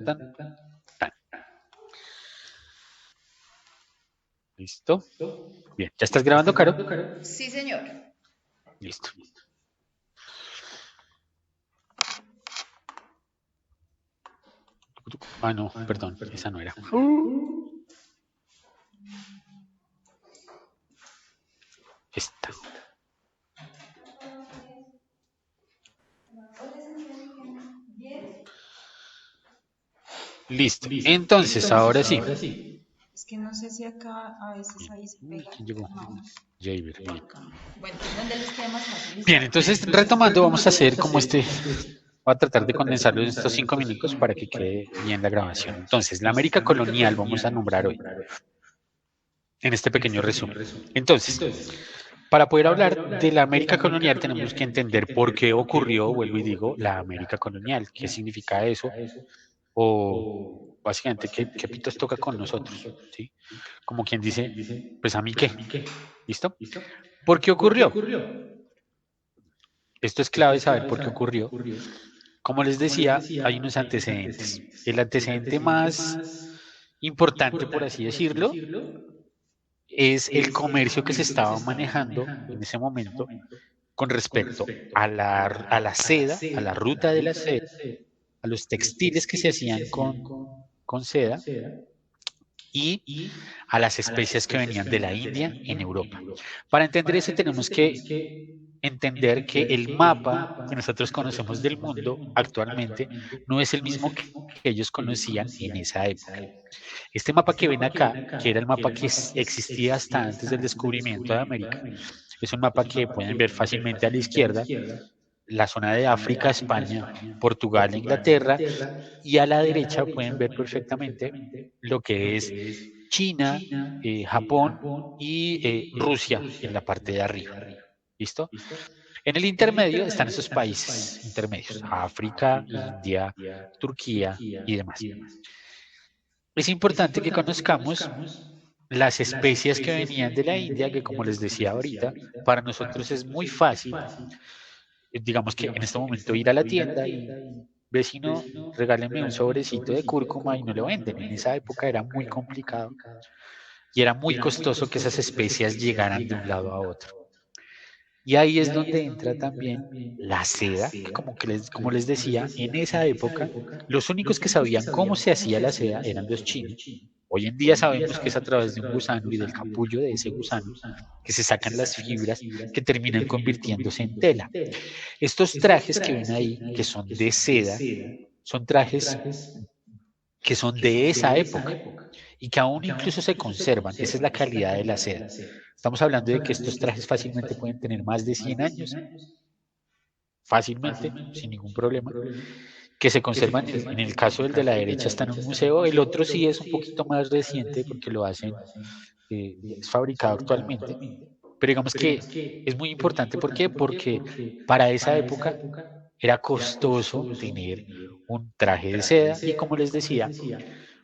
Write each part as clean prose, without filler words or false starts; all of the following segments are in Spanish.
tan. ¿Listo? Bien, ¿ya estás grabando, Caro? Sí, señor. Listo. Ah, no, perdón, esa no era. Esta. Listo. Entonces, ahora sí. Es que no sé si acá a veces Bien. ahí se Uy, pega ¿quién llegó? el mouse Javier, o bien. acá. Bueno, ¿dónde les queda más fácil? Bien, Listo. entonces retomando, vamos a hacer como voy a tratar de condensarlo en estos 5 minutos para que quede bien la grabación. Entonces, la América colonial vamos a nombrar hoy, en este pequeño resumen. Entonces, para poder hablar de la América colonial tenemos que entender por qué ocurrió, vuelvo y digo, la América colonial, qué significa eso, o básicamente qué pitos toca con nosotros, ¿sí? Como quien dice, pues a mí qué, ¿listo? ¿Por qué ocurrió? Esto es clave saber por qué ocurrió. Como les decía, hay unos antecedentes. El antecedente más importante, por así decirlo, es el comercio que se estaba manejando en ese momento con respecto a la seda, a la ruta de la seda, a los textiles que se hacían con seda y a las especias que venían de la India en Europa. Para entender eso tenemos que entender que el mapa que nosotros conocemos del mundo actualmente no es el mismo que ellos conocían en esa época. Este mapa que ven acá, que era el mapa que existía hasta antes del descubrimiento de América, es un mapa que pueden ver fácilmente a la izquierda, la zona de África, España, Portugal e Inglaterra, y a la derecha pueden ver perfectamente lo que es China, Japón y Rusia en la parte de arriba. ¿Listo? En el intermedio están esos países intermedios, África, India, Turquía y demás. Es importante que conozcamos las especias que venían de la India, que como les decía ahorita, para nosotros es muy fácil, digamos que en este momento ir a la tienda y vecino, regáleme un sobrecito de cúrcuma y no lo venden. En esa época era muy complicado y era muy costoso que esas especias llegaran de un lado a otro. Y ahí es donde entra también la seda, que como les decía, en esa época los únicos que sabían cómo se hacía la seda eran los chinos. Hoy en día sabemos que es a través de un gusano y del capullo de ese gusano que se sacan las fibras que terminan convirtiéndose en tela. Estos trajes que ven ahí, que son de seda, son trajes que son de esa época y que aún incluso se conservan. Esa es la calidad de la seda. Estamos hablando de que estos trajes fácilmente pueden tener más de 100 años, fácilmente, sin ningún problema, que se conservan. En el caso del de la derecha está en un museo, el otro sí es un poquito más reciente porque lo hacen, es fabricado actualmente, pero digamos que es muy importante. ¿Por qué? Porque para esa época era costoso tener un traje de seda y como les decía,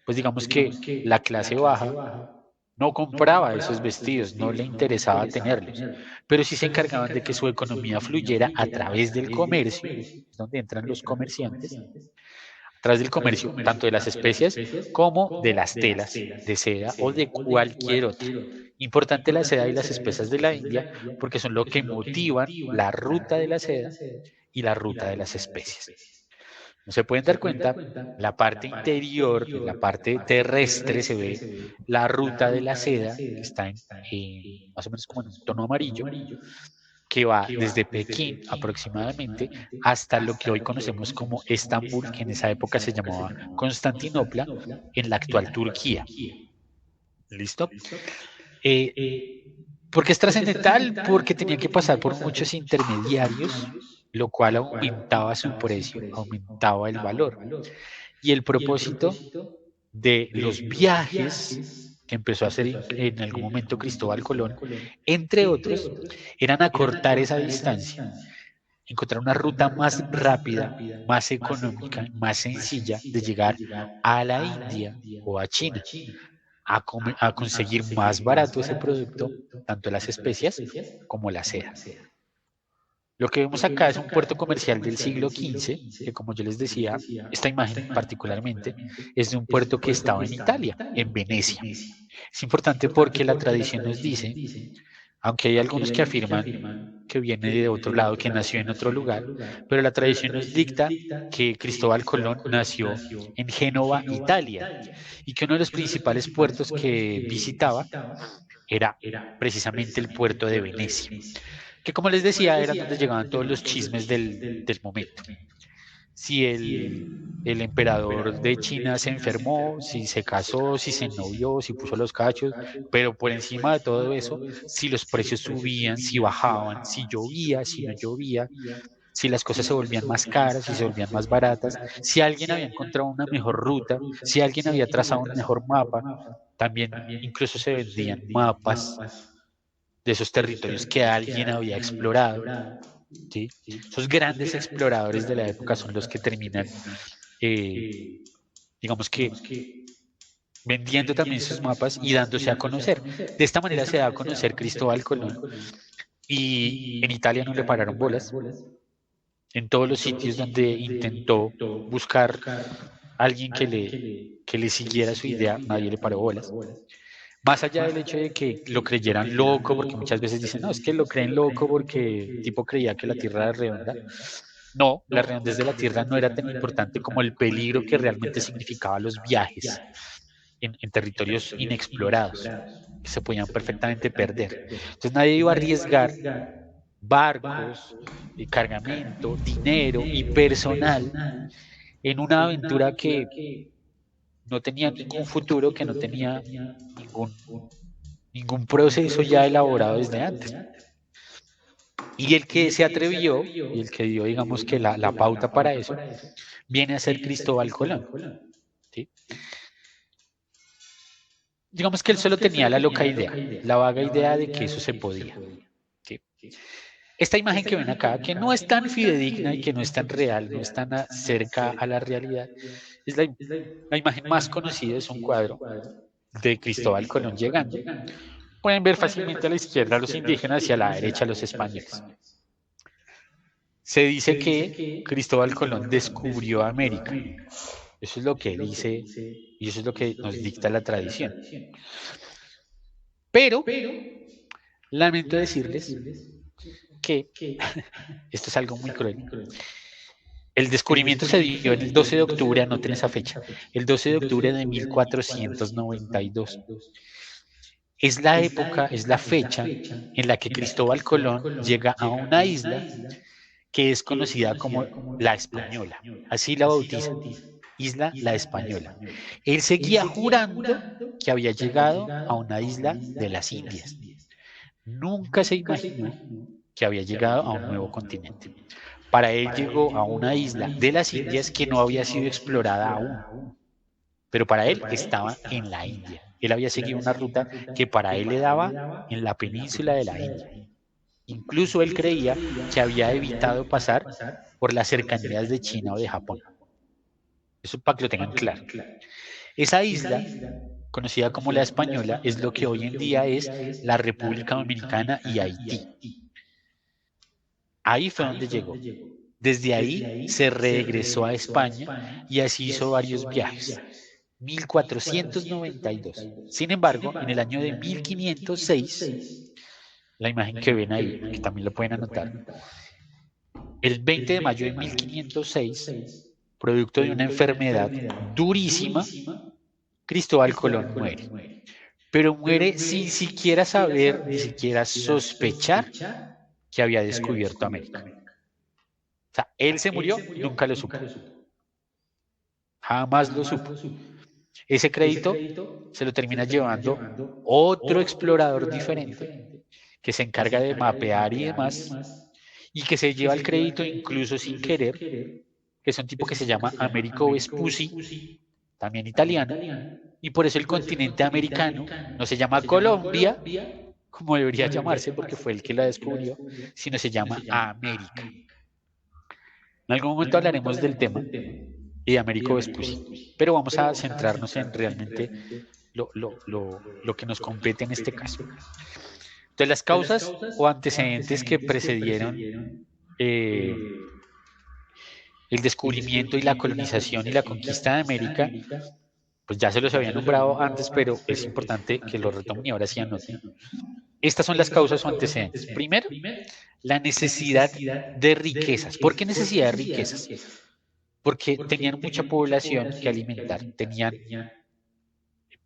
pues digamos que la clase baja no compraba esos vestidos, no le interesaba tenerlos, pero sí se encargaban de que su economía fluyera a través del comercio, es donde entran los comerciantes, a través del comercio tanto de las especias como de las telas de seda o de cualquier otra. Importante la seda y las especias de la India porque son lo que motivan la ruta de la seda y la ruta de las especias. No se pueden dar cuenta, la parte interior, en la parte terrestre se ve la ruta de la seda, que está más o menos como en un tono amarillo, que va desde Pekín aproximadamente hasta lo que hoy conocemos como Estambul, que en esa época se llamaba Constantinopla, en la actual Turquía. ¿Listo? Eh, ¿Por qué es trascendental? Porque tenía que pasar por muchos intermediarios, lo cual aumentaba su precio, aumentaba el valor. Y el propósito de los viajes que empezó a hacer en algún momento Cristóbal Colón, entre otros, eran acortar esa distancia, encontrar una ruta más rápida, más económica, más sencilla de llegar a la India o a China, a conseguir más barato ese producto, tanto las especias como la seda. Lo que vemos acá es un puerto comercial del siglo XV, que como yo les decía, esta imagen particularmente es de un puerto que estaba en Italia, en Venecia. Es importante porque la tradición nos dice, aunque hay algunos que afirman que viene de otro lado, que nació en otro lugar, pero la tradición nos dicta que Cristóbal Colón nació en Génova, Italia, y que uno de los principales puertos que visitaba era precisamente el puerto de Venecia, que como les decía, eran donde llegaban todos los chismes del momento. Si el emperador de China se enfermó, si se casó, si se ennovió, si puso los cachos, pero por encima de todo eso, si los precios subían, si bajaban, si llovía, si no llovía, si las cosas se volvían más caras, si se volvían más baratas, si alguien había encontrado una mejor ruta, si alguien había trazado un mejor mapa, también incluso se vendían mapas de esos territorios que alguien había explorado, ¿sí? Esos grandes exploradores de la época son los que terminan, eh, digamos que, vendiendo también sus mapas y dándose a conocer. De esta manera se da a conocer Cristóbal Colón y en Italia no le pararon bolas. En todos los sitios donde intentó buscar a alguien que le siguiera su idea, nadie le paró bolas. Más allá del hecho de que lo creyeran loco, porque muchas veces dicen, no, es que lo creen loco porque el tipo creía que la Tierra era redonda. No, la redondez de la Tierra no era tan importante como el peligro que realmente significaba los viajes en territorios inexplorados, que se podían perfectamente perder. Entonces nadie iba a arriesgar barcos, cargamento, dinero y personal en una aventura que no tenía ningún futuro, que no tenía ningún, ningún proceso ya elaborado desde antes. Y el que se atrevió y el que dio, digamos que la pauta para eso, viene a ser Cristóbal Colón. ¿Sí? Digamos que él solo tenía la loca idea, la vaga idea de que eso se podía. ¿Sí? Esta imagen que ven acá, que no es tan fidedigna y que no es tan real, no es tan cerca a la realidad, es la imagen más conocida, es un cuadro de Cristóbal Colón llegando. Pueden ver fácilmente a la izquierda a los indígenas y a la derecha a los españoles. Se dice que Cristóbal Colón descubrió América. Eso es lo que dice y eso es lo que nos dicta la tradición. Pero lamento decirles que esto es algo muy cruel. El descubrimiento se dio en el 12 de octubre, anoten esa fecha, el 12 de octubre de 1492. Es la época, es la fecha en la que Cristóbal Colón llega a una isla que es conocida como la Española. Así la bautiza, Isla La Española. Él seguía jurando que había llegado a una isla de las Indias. Nunca se imaginó que había llegado a un nuevo continente. Para él llegó a una isla de las Indias que no había sido explorada aún, pero para él estaba en la India. Él había seguido una ruta que para él le daba en la península de la India. Incluso él creía que había evitado pasar por las cercanías de China o de Japón. Eso para que lo tengan claro. Esa isla, conocida como la Española, es lo que hoy en día es la República Dominicana y Haití. Ahí fue donde llegó. Desde ahí se regresó a España y así hizo varios viajes. 1492. Sin embargo, en el año de 1506, la imagen que ven ahí, que también lo pueden anotar, el 20 de mayo de 1506, producto de una enfermedad durísima, Cristóbal Colón muere. Pero muere sin siquiera saber, ni siquiera sospechar que había descubierto América. O sea, él se murió, nunca lo supo. Jamás lo supo. Ese crédito se lo termina llevando otro explorador diferente que se encarga de mapear y demás, y que se lleva el crédito incluso sin querer, que es un tipo que se llama Amerigo Vespucci, también italiano, y por eso el continente americano no se llama Colombia, como debería llamarse porque fue el que la descubrió, sino se llama América. En algún momento hablaremos del tema y de Amerigo Vespucci, pero vamos a centrarnos en realmente lo que nos compete en este caso. Entonces, las causas o antecedentes que precedieron el descubrimiento y la colonización y la conquista de América, pues ya se los había nombrado antes, pero es importante que lo retomen y ahora sí anoten. Estas son las causas o antecedentes. Primero, la necesidad de riquezas. ¿Por qué necesidad de riquezas? Porque tenían mucha población que alimentar, tenían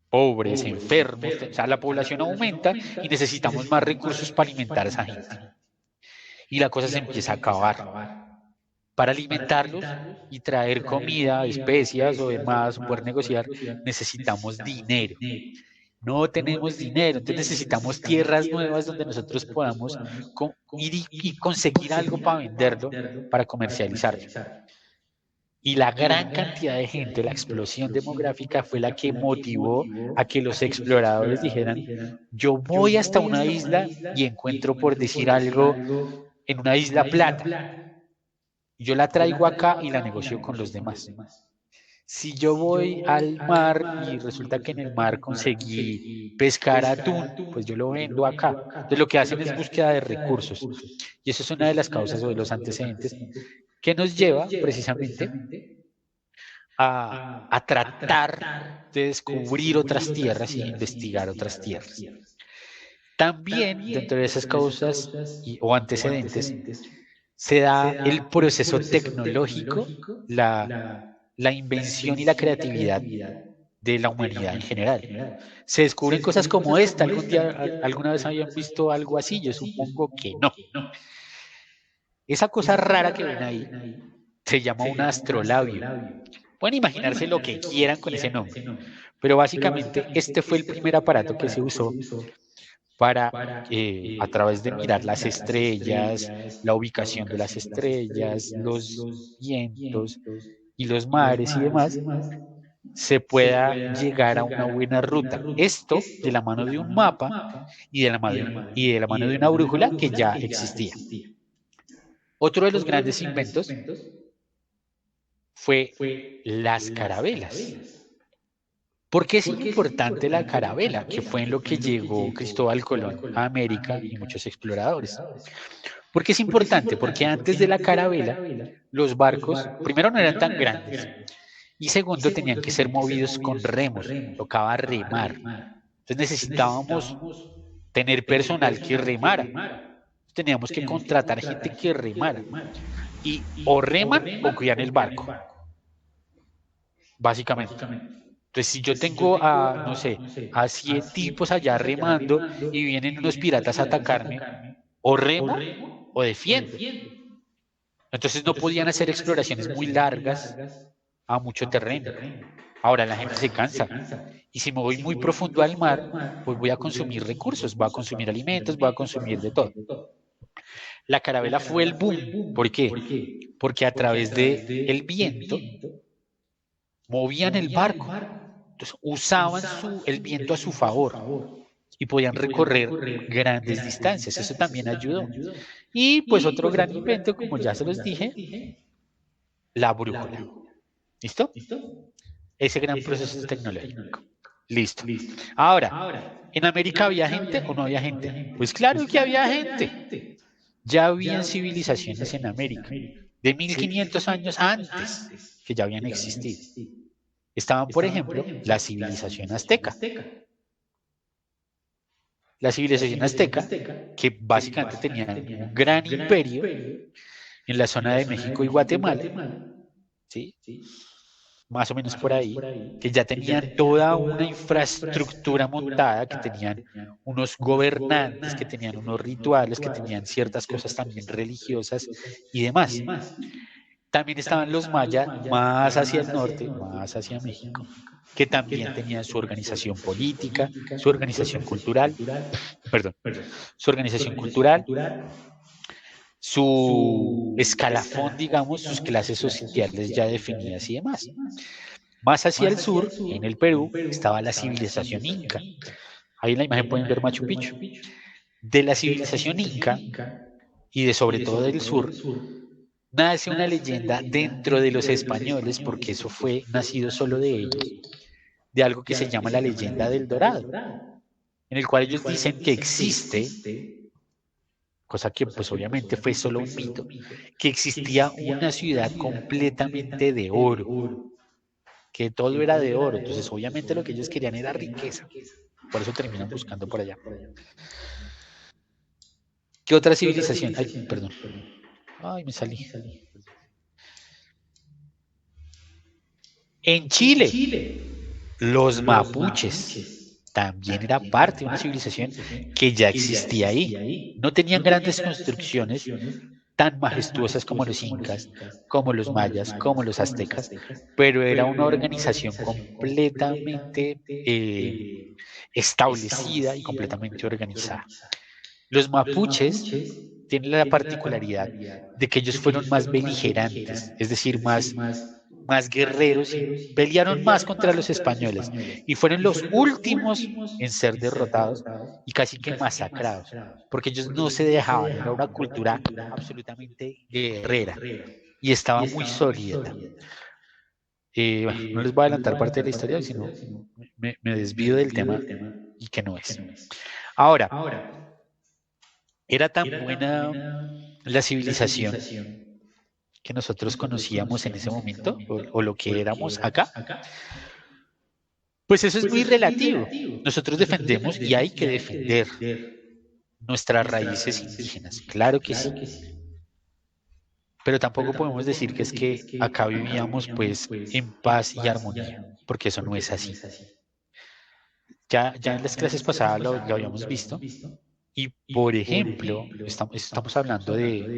pobres, enfermos, o sea, la población aumenta y necesitamos más recursos para alimentar a esa gente. Y la cosa se empieza a acabar. Para alimentarlos y traer comida, especias o demás, poder negociar, necesitamos dinero. No tenemos dinero, entonces necesitamos tierras nuevas donde nosotros podamos ir y conseguir algo para venderlo, para comercializarlo. Y la gran cantidad de gente, la explosión demográfica fue la que motivó a que los exploradores dijeran, yo voy hasta una isla y encuentro, por decir algo, en una isla plata. Yo la traigo acá y la negocio con los demás. Si yo voy al mar y resulta que en el mar conseguí pescar atún, pues yo lo vendo acá. Entonces lo que hacen es búsqueda de recursos. Y eso es una de las causas o de los antecedentes que nos lleva precisamente a tratar de descubrir otras tierras y investigar otras tierras. También dentro de esas causas o antecedentes se da el proceso tecnológico, la invención y la creatividad de la humanidad en general. Se descubren cosas como esta. ¿Alguna vez habían visto algo así? Yo supongo que no. Esa cosa rara que ven ahí se llama un astrolabio. Pueden imaginarse lo que quieran con ese nombre, pero básicamente este fue el primer aparato que se usó para, a través de mirar las estrellas, la ubicación de las estrellas, los vientos y los mares y demás, se pueda llegar a una buena ruta. Esto de la mano de un mapa y de la mano de una brújula que ya existía. Otro de los grandes inventos fue las carabelas. ¿Por qué es importante la carabela? Que fue en lo que llegó Cristóbal Colón a América y muchos exploradores. ¿Por qué es importante? Porque antes de la carabela, los barcos, primero, no eran tan grandes y segundo, tenían que ser movidos con remos, tocaba remar. Entonces necesitábamos tener personal que remara. Teníamos que contratar gente que remara. Y o reman o cuidan el barco, básicamente. Entonces, si yo tengo a, no sé, a 100 tipos allá remando y vienen unos piratas a atacarme, o remo o defiendo. Entonces no podían hacer exploraciones muy largas a mucho terreno. Ahora la gente se cansa. Y si me voy muy profundo al mar, pues voy a consumir recursos, voy a consumir alimentos, voy a consumir de todo. La carabela fue el boom. ¿Por qué? Porque a través del viento movían el barco. Entonces usaban el viento a su favor y podían recorrer grandes distancias. Eso también ayudó. Y pues otro gran invento, como ya se los dije, la brújula. ¿Listo? Ese gran proceso tecnológico. Listo. Ahora, ¿en América había gente o no había gente? Pues claro que había gente. Ya habían civilizaciones en América, de 1500 años antes, que ya habían existido. Estaban, por ejemplo, la civilización azteca. La civilización azteca, que básicamente tenían un gran imperio en la zona de México y Guatemala, ¿sí? Más o menos por ahí, que ya tenían toda una infraestructura montada, que tenían unos gobernantes, que tenían unos rituales, que tenían ciertas cosas también religiosas y demás. También estaban los mayas más hacia el norte, más hacia México, que también tenían su organización política, su organización cultural, perdón, su organización cultural, su escalafón, digamos, sus clases sociales ya definidas y demás. Más hacia el sur, en el Perú, estaba la civilización inca. Ahí en la imagen pueden ver Machu Picchu. De la civilización inca y de sobre todo del sur, nace una leyenda dentro de los españoles, porque eso fue nacido solo de ellos, de algo que se llama la leyenda del Dorado, en el cual ellos dicen que existe cosa que pues obviamente fue solo un mito, que existía una ciudad completamente de oro, que todo era de oro. Entonces obviamente lo que ellos querían era riqueza. Por eso terminan buscando por allá. ¿Qué otra civilización? Ay, perdón. Ay, me salí. En Chile, los mapuches también era parte de una civilización que ya existía ahí. No tenían grandes construcciones tan majestuosas como los incas, como los mayas, como los aztecas, pero era una organización completamente establecida y completamente organizada. Los mapuches tienen la particularidad de que ellos fueron más beligerantes, es decir, más guerreros y pelearon más contra los españoles y fueron los últimos en ser derrotados y casi que masacrados, porque ellos no se dejaban, era una cultura absolutamente guerrera y estaba muy sólida. Bueno, no les voy a adelantar parte de la historia, sino me desvío del tema y que no es. Ahora, era tan buena la civilización que nosotros conocíamos en ese momento o lo que éramos acá, pues eso es muy relativo. Nosotros defendemos y hay que defender nuestras raíces indígenas, claro que sí, pero tampoco podemos decir que es que acá vivíamos pues en paz y armonía, porque eso no es así. Ya en las clases pasadas lo habíamos visto y, por ejemplo, estamos hablando de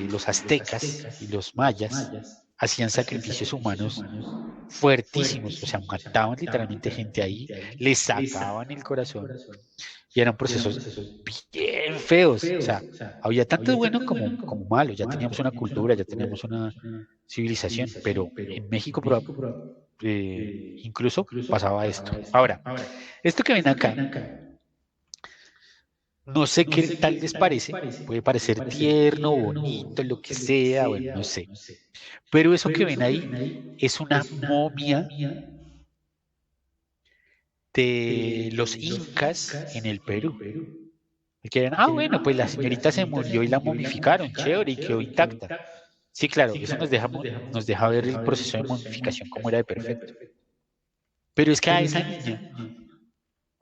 los aztecas y los mayas, hacían sacrificios humanos fuertísimos, o sea, mataban literalmente gente ahí, les sacaban el corazón y eran procesos bien feos, o sea, había tanto bueno como malo, ya teníamos una cultura, ya teníamos una civilización, pero en México incluso pasaba esto. Ahora, esto que ven acá, no sé qué tal les parece, puede parecer tierno, bonito, lo que sea, bueno, no sé, pero eso que ven ahí es una momia de los incas en el Perú. Y que ven, bueno, pues la señorita se murió y la momificaron, chévere, y quedó intacta. Sí, claro, eso nos deja ver el proceso de momificación como era de perfecto. Pero es que a esa niña,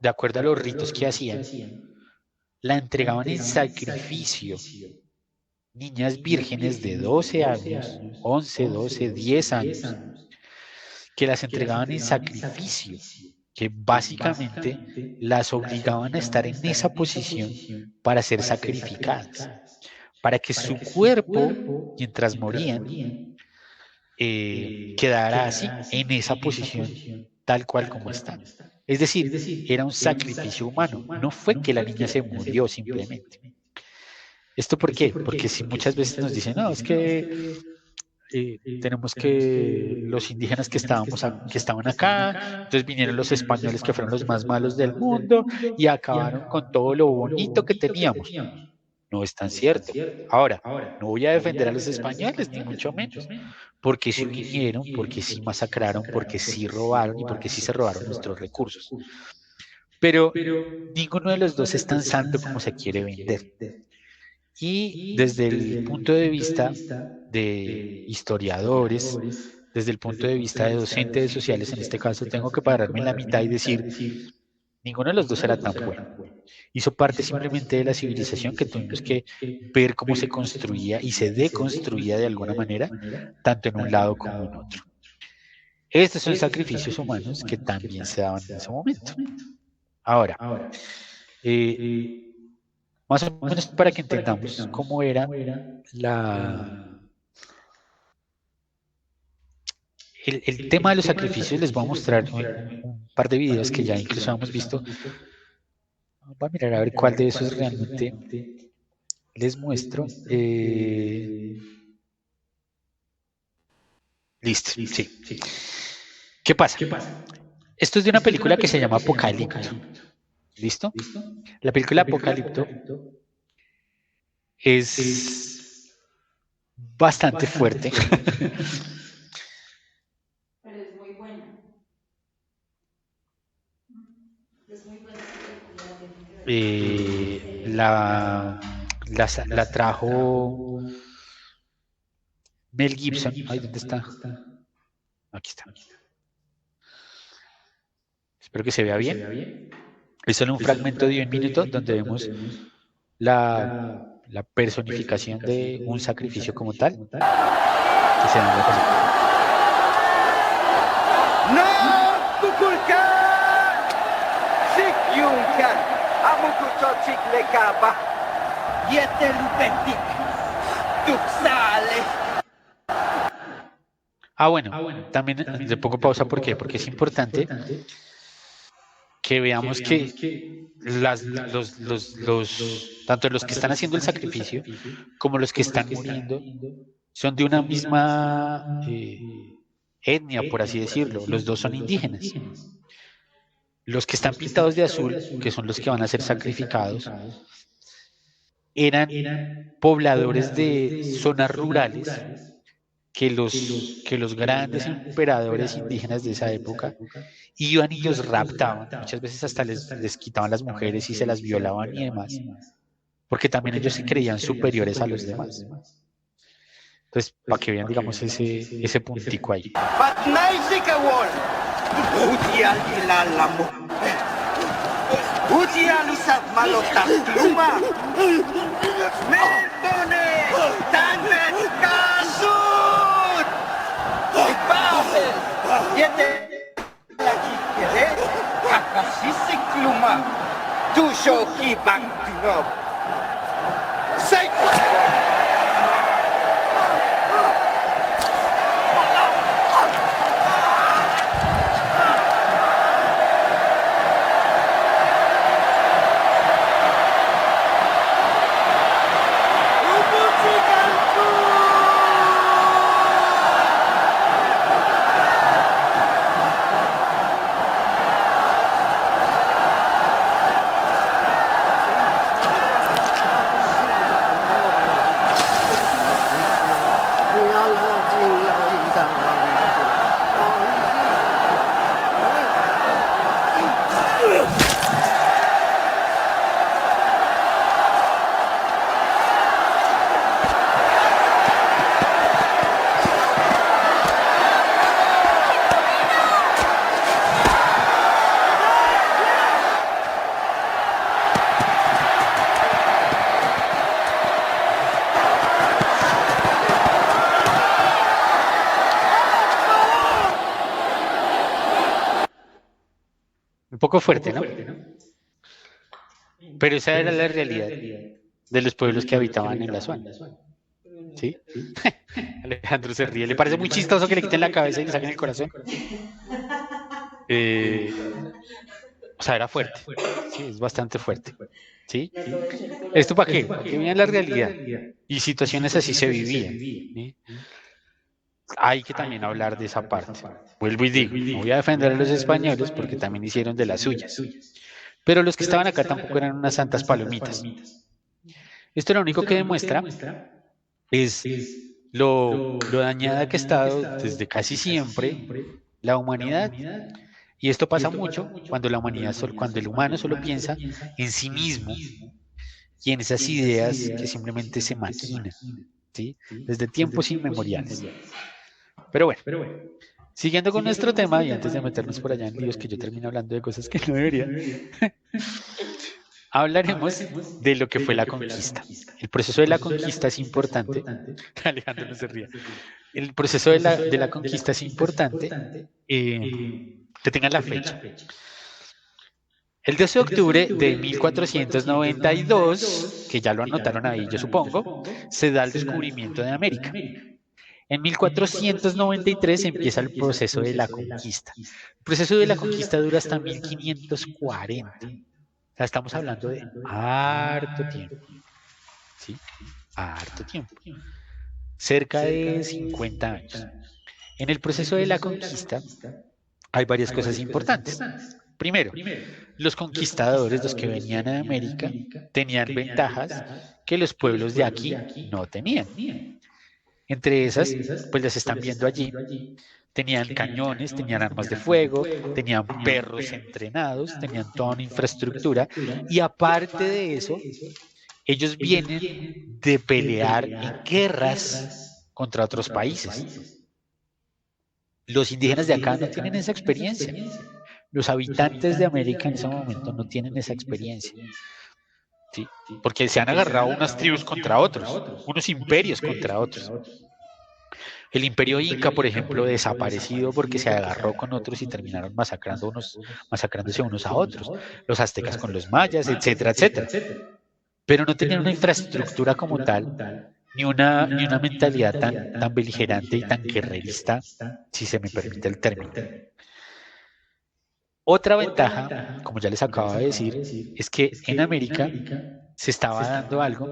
de acuerdo a los ritos que hacían, la entregaban en sacrificio. Niñas vírgenes de 12 años, 11, 12, 10 años, que las entregaban en sacrificio, que básicamente las obligaban a estar en esa posición para ser sacrificadas, para que su cuerpo, mientras morían, quedara así, en esa posición, tal cual como está. Es decir, era un sacrificio humano, no fue que la niña se murió simplemente. ¿Esto por qué? Porque si muchas veces nos dicen, no, es que tenemos que los indígenas que estaban acá, entonces vinieron los españoles que fueron los más malos del mundo y acabaron con todo lo bonito que teníamos. No es tan cierto. Ahora, no voy a defender a los españoles, ni mucho menos, porque sí vinieron, porque sí masacraron, porque sí robaron y porque sí se robaron nuestros recursos. Pero ninguno de los dos es tan santo como se quiere vender. Y desde el punto de vista de historiadores, desde el punto de vista de docentes sociales, en este caso, tengo que pararme en la mitad y decir, ninguno de los dos era tan bueno. Hizo parte simplemente de la civilización que tuvimos que ver cómo se construía y se deconstruía de alguna manera, tanto en un lado como en otro. Estos son sacrificios humanos que también se daban en ese momento. Ahora, eh, más o menos para que entendamos cómo era la, el tema de los sacrificios, les voy a mostrar un par de videos que ya incluso hemos visto. Voy a mirar a ver cuál de esos realmente les muestro. Listo, sí. ¿Qué pasa? Esto es de una película que se llama Apocalipto. ¿Listo? La película Apocalipto es bastante fuerte. Pero es muy buena. Es muy buena esa película, la tienen que ver. la trajo Mel Gibson. Ay, ¿dónde está? Aquí está. Espero que se vea bien. Es solo un fragmento de 1 minuto donde vemos la personificación de un sacrificio como tal que se da en la película. No, Kukulkan! Sikyunkan! Amukutochik lekaba! Yetelupetik! Tuxale! Bueno, también le pongo pausa, ¿por qué? Porque es importante que veamos que tanto los que están haciendo el sacrificio como los que están muriendo son de una misma etnia, por así decirlo. Los dos son indígenas. Los que están pintados de azul, que son los que van a ser sacrificados, eran pobladores de zonas rurales que los grandes emperadores indígenas de esa época iban y los raptaban, muchas veces hasta les quitaban las mujeres y se las violaban y demás, porque también ellos se creían superiores a los demás. Entonces, para que vean, digamos, ese puntico ahí. Un poco fuerte, ¿no? Pero esa era la realidad de los pueblos que habitaban en la zona. ¿Sí? Alejandro se ríe. ¿Le parece muy chistoso que le quiten la cabeza y le saquen el corazón? O sea, era fuerte. Sí, es bastante fuerte. ¿Sí? ¿Esto para qué? Para que vean la realidad. Y situaciones así se vivían. ¿Sí? Hay que también hablar de esa parte. Vuelvo y digo, no voy a defender a los españoles porque también hicieron de las suyas. Pero los que estaban acá tampoco eran unas santas palomitas. Esto lo único que demuestra es lo dañada que ha estado desde casi siempre la humanidad. Y esto pasa mucho cuando cuando el humano solo piensa en sí mismo y en esas ideas que simplemente se maquinan, ¿sí? Desde tiempos inmemoriales. Pero bueno, siguiendo con nuestro tema, y antes de meternos por allá en líos que yo termino hablando de cosas que no debería, hablaremos de lo que fue la conquista. El proceso de la conquista es importante. Alejandro no se ríe. El proceso de la conquista es importante. Que tengan la fecha. El 12 de octubre de 1492, que ya lo anotaron ahí, yo supongo, se da el descubrimiento de América. En 1493 empieza el proceso de la conquista. El proceso de la conquista dura hasta 1540. O sea, estamos hablando de harto tiempo. ¿Sí? Harto tiempo. Cerca de 50 años. En el proceso de la conquista hay varias cosas importantes. Primero, los conquistadores, los que venían a América, tenían ventajas que los pueblos de aquí no tenían. Entre esas, pues las están viendo allí, Tenían cañones, tenían armas de fuego, tenían perros entrenados, tenían toda una infraestructura. Y aparte de eso, ellos vienen de pelear en guerras contra otros países. Los indígenas de acá no tienen esa experiencia. Los habitantes de América en ese momento no tienen esa experiencia. ¿Sí? Porque se han agarrado unas tribus contra otros, unos imperios contra otros. El imperio inca, por ejemplo, desaparecido porque se agarró con otros y terminaron masacrándose unos a otros. Los aztecas con los mayas, etcétera, etcétera. Pero no tenían una infraestructura como tal, ni una mentalidad tan beligerante y tan guerrerista, si se me permite el término. Otra ventaja, como ya les acabo de decir, es que en América se estaba dando algo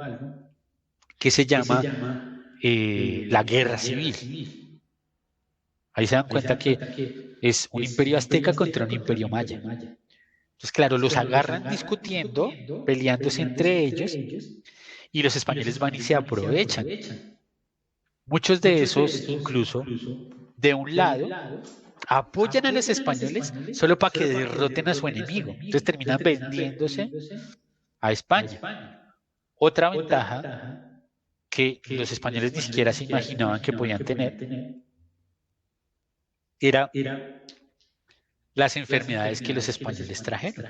que se llama la guerra civil. Ahí se dan cuenta que es un imperio azteca contra un imperio maya. Entonces, claro, los agarran discutiendo, peleándose entre ellos, y los españoles van y se aprovechan. Muchos de esos, incluso, de un lado, apoyan a los españoles solo para que derroten a su enemigo. Entonces terminan vendiéndose a España. Otra ventaja que los españoles ni siquiera se imaginaban que podían tener era las enfermedades que los españoles trajeron.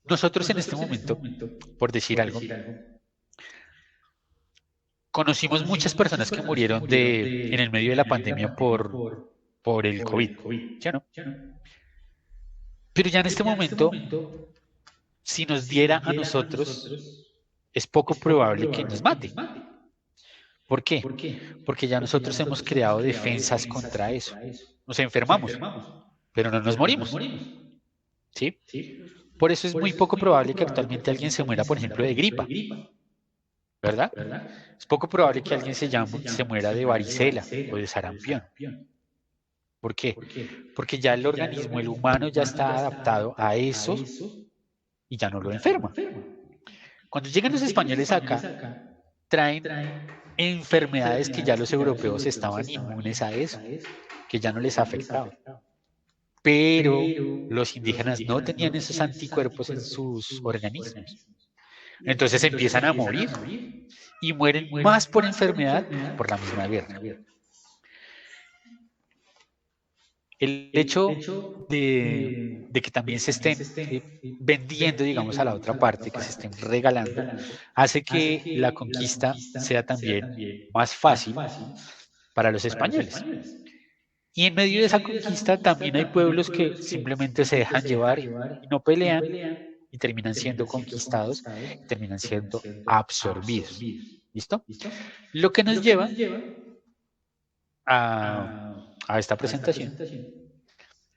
Nosotros en este momento, por decir algo, conocimos muchas personas que murieron en el medio de la pandemia por el COVID, ¿ya no? Pero ya en este momento, si nos diera a nosotros, es poco probable que nos mate. ¿Por qué? Porque ya nosotros hemos creado defensas contra eso. Nos enfermamos, pero no nos morimos. ¿Sí? Por eso es muy poco probable que actualmente alguien se muera, por ejemplo, de gripa. ¿Verdad? Es poco probable que alguien se muera de varicela o de sarampión. ¿Por qué? Porque ya el organismo, el humano, ya está adaptado a eso y ya no lo enferma. Cuando llegan los españoles acá, traen enfermedades que ya los europeos estaban inmunes a eso, que ya no les afectaba. Pero los indígenas no tenían esos anticuerpos en sus organismos. Entonces empiezan a morir y mueren más por enfermedad que por la misma guerra. El hecho de que también se estén vendiendo, digamos, a la otra parte, que se estén regalando, hace que la conquista sea también más fácil para los españoles. Y en medio de esa conquista también hay pueblos que simplemente se dejan llevar y no pelean y terminan siendo conquistados, y terminan siendo absorbidos. ¿Listo? Lo que nos lleva a esta presentación,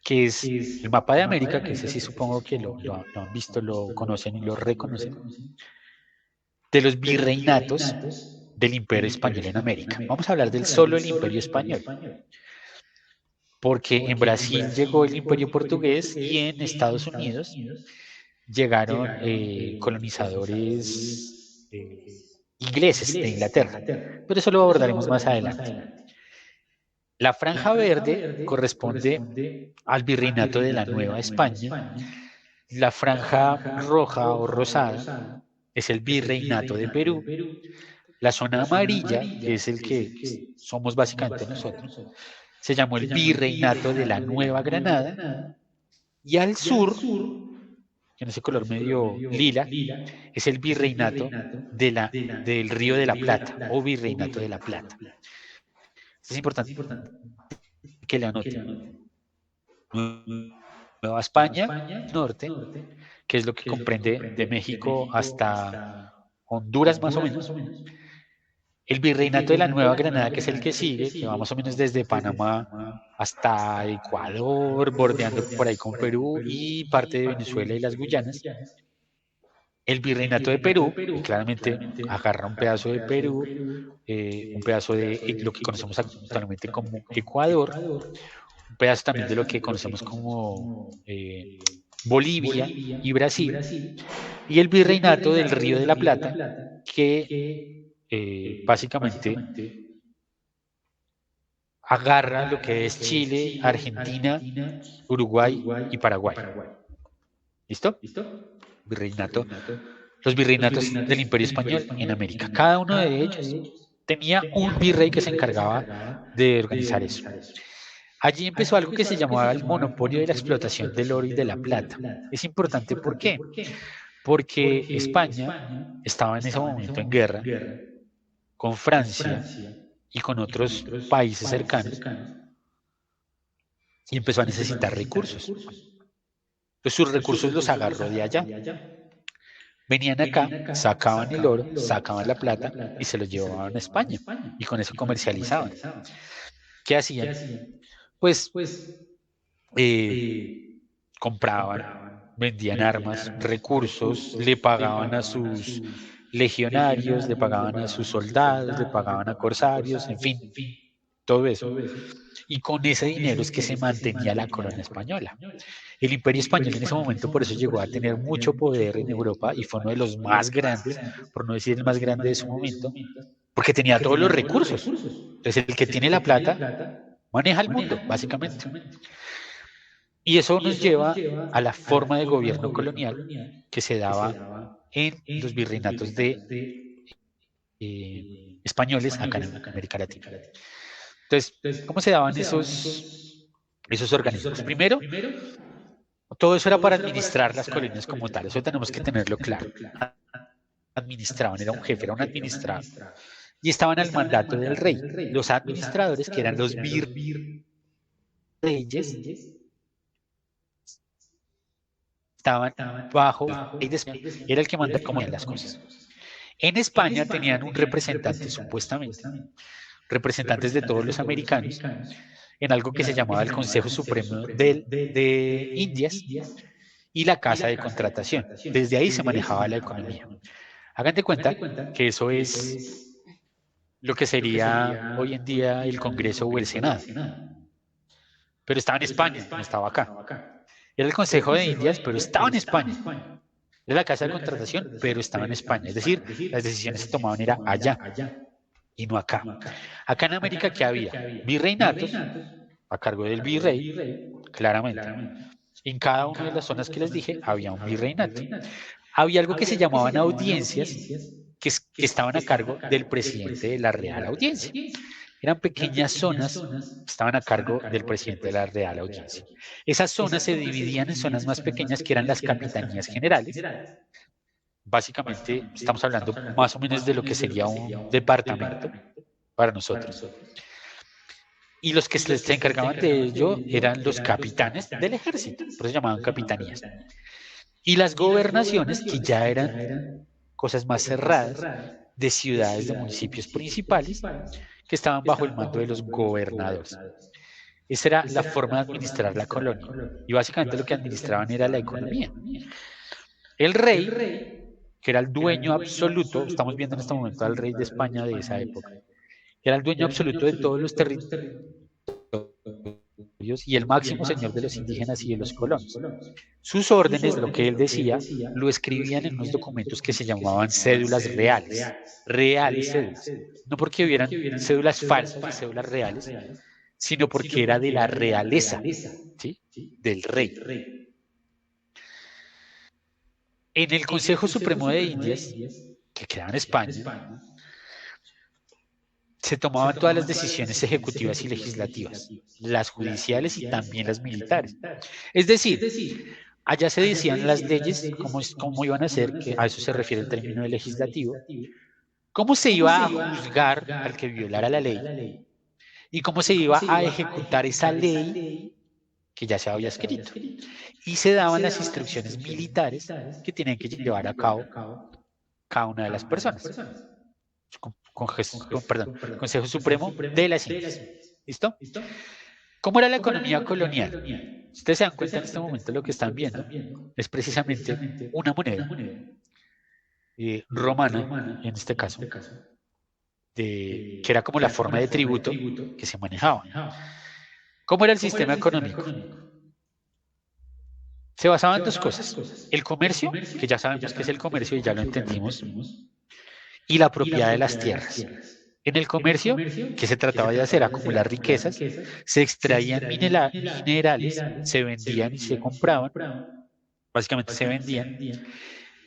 que es el mapa de América, que ese sí supongo que lo han visto, lo conocen y lo reconocen, de los virreinatos del Imperio Español en América. Vamos a hablar del solo el Imperio Español, porque en Brasil llegó el Imperio Portugués y en Estados Unidos llegaron colonizadores ingleses de Inglaterra, pero eso lo abordaremos más adelante. La franja verde corresponde al virreinato de la Nueva España. La franja roja o rosada es el virreinato de Perú. La zona amarilla, que es el que somos básicamente nosotros, se llamó el virreinato de la Nueva Granada. Y al sur, en ese color medio lila, es el virreinato del Río de la Plata o virreinato de la Plata. Esto es importante que le anoten. Nueva España, norte, que es lo que comprende de México hasta Honduras más o menos. El virreinato de la Nueva Granada, que es el que sigue, que va más o menos desde Panamá hasta Ecuador, bordeando por ahí con Perú y parte de Venezuela y las Guyanas. El virreinato de Perú, que claramente agarra un pedazo de Perú, un pedazo de lo que conocemos actualmente como Ecuador, un pedazo también de lo que conocemos como Bolivia y Brasil, y el virreinato del Río de la Plata, que básicamente agarra lo que es Chile, Argentina, Uruguay y Paraguay. ¿Listo? Virreinato. Los virreinatos del Imperio Español en América. Cada uno de ellos tenía un virrey que se encargaba de organizar eso. Allí empezó algo que se llamaba el monopolio de la explotación del oro y de la plata. Es importante, ¿por qué? Porque España estaba en ese momento en guerra con Francia y con otros países cercanos y empezó a necesitar recursos. Entonces sus recursos los agarró de allá. Venían acá, sacaban el oro, sacaban la plata y se los llevaban a España y con eso comercializaban. ¿Qué hacían? Pues compraban, vendían armas, recursos, le pagaban a sus legionarios, le pagaban a sus soldados, le pagaban a corsarios, en fin, todo eso. Y con ese dinero es que se mantenía la corona española. El Imperio Español en ese momento por eso llegó a tener mucho poder en Europa y fue uno de los más grandes, por no decir el más grande de su momento, porque tenía todos los recursos. Entonces el que tiene la plata maneja el mundo, básicamente. Y eso nos lleva a la forma de gobierno colonial que se daba en los virreinatos de españoles acá en América Latina. Entonces, ¿cómo se daban esos organismos? Primero, todo eso era para administrar las colonias como tal, eso tenemos que tenerlo claro. Administraban, era un jefe, era un administrador. Y estaban al mandato del rey. Los administradores, que eran los virreyes, estaban bajo el rey, era el que mandaba cómo eran las cosas. En España tenían un representante, supuestamente, representantes de todos los americanos, en algo que se llamaba el Consejo Supremo de Indias y la Casa de Contratación. Desde ahí se manejaba la economía. Hagan de cuenta que eso es lo que sería hoy en día el Congreso o el Senado. Pero estaba en España, no estaba acá. Era el Consejo de Indias, pero estaba en España. Era la Casa de Contratación, pero estaba en España. Es decir, las decisiones se tomaban era allá y no acá. Acá en América, ¿qué había? Virreinatos, a cargo del virrey, claramente. En cada una de las zonas que les dije, había un virreinato. Había algo que se llamaban audiencias, que estaban a cargo del presidente de la Real Audiencia. Eran pequeñas zonas que estaban a cargo del presidente de la Real Audiencia. Esas zonas se dividían en zonas más pequeñas que eran las capitanías generales. Básicamente estamos hablando más o menos de lo que sería un departamento para nosotros. Y los que se encargaban de ello eran los capitanes del ejército, por eso se llamaban capitanías. Y las gobernaciones, que ya eran cosas más cerradas, de ciudades, de municipios principales, que estaban bajo el mando de los gobernadores. Esa era la forma de administrar la colonia. Y básicamente lo que administraban era la economía. El rey, que era el dueño absoluto, estamos viendo en este momento al rey de España de esa época, era el dueño absoluto de todos los territorios y el máximo señor de los indígenas y de los colonos. Sus órdenes, lo que él decía, lo escribían en unos documentos que se llamaban cédulas reales. Reales cédulas. No porque hubieran cédulas falsas y cédulas reales, sino porque era de la realeza, ¿sí? Del rey. En el Consejo Supremo de Indias, que quedaba en España, se tomaban todas las decisiones ejecutivas y legislativas, las judiciales y también las militares. Es decir, allá se decían las leyes, cómo iban a ser, que a eso se refiere el término de legislativo, cómo se iba a juzgar al que violara la ley y cómo se iba a ejecutar esa ley que ya se había escrito. Y se daban las instrucciones militares que tenían que llevar a cabo cada una de las personas. Consejo Supremo de las Indias. ¿Listo? ¿Cómo era la economía colonial? Ustedes se dan cuenta en este momento lo que están viendo es precisamente una moneda romana, en este caso, que era como la forma de tributo que se manejaba. ¿Cómo era el sistema económico? Se basaba en dos cosas. El comercio, que ya sabemos que es el comercio y ya lo entendimos, y la propiedad de las tierras. En el comercio, que se trataba de hacer? Acumular riquezas, se extraían minerales, se vendían y se compraban, básicamente se vendían,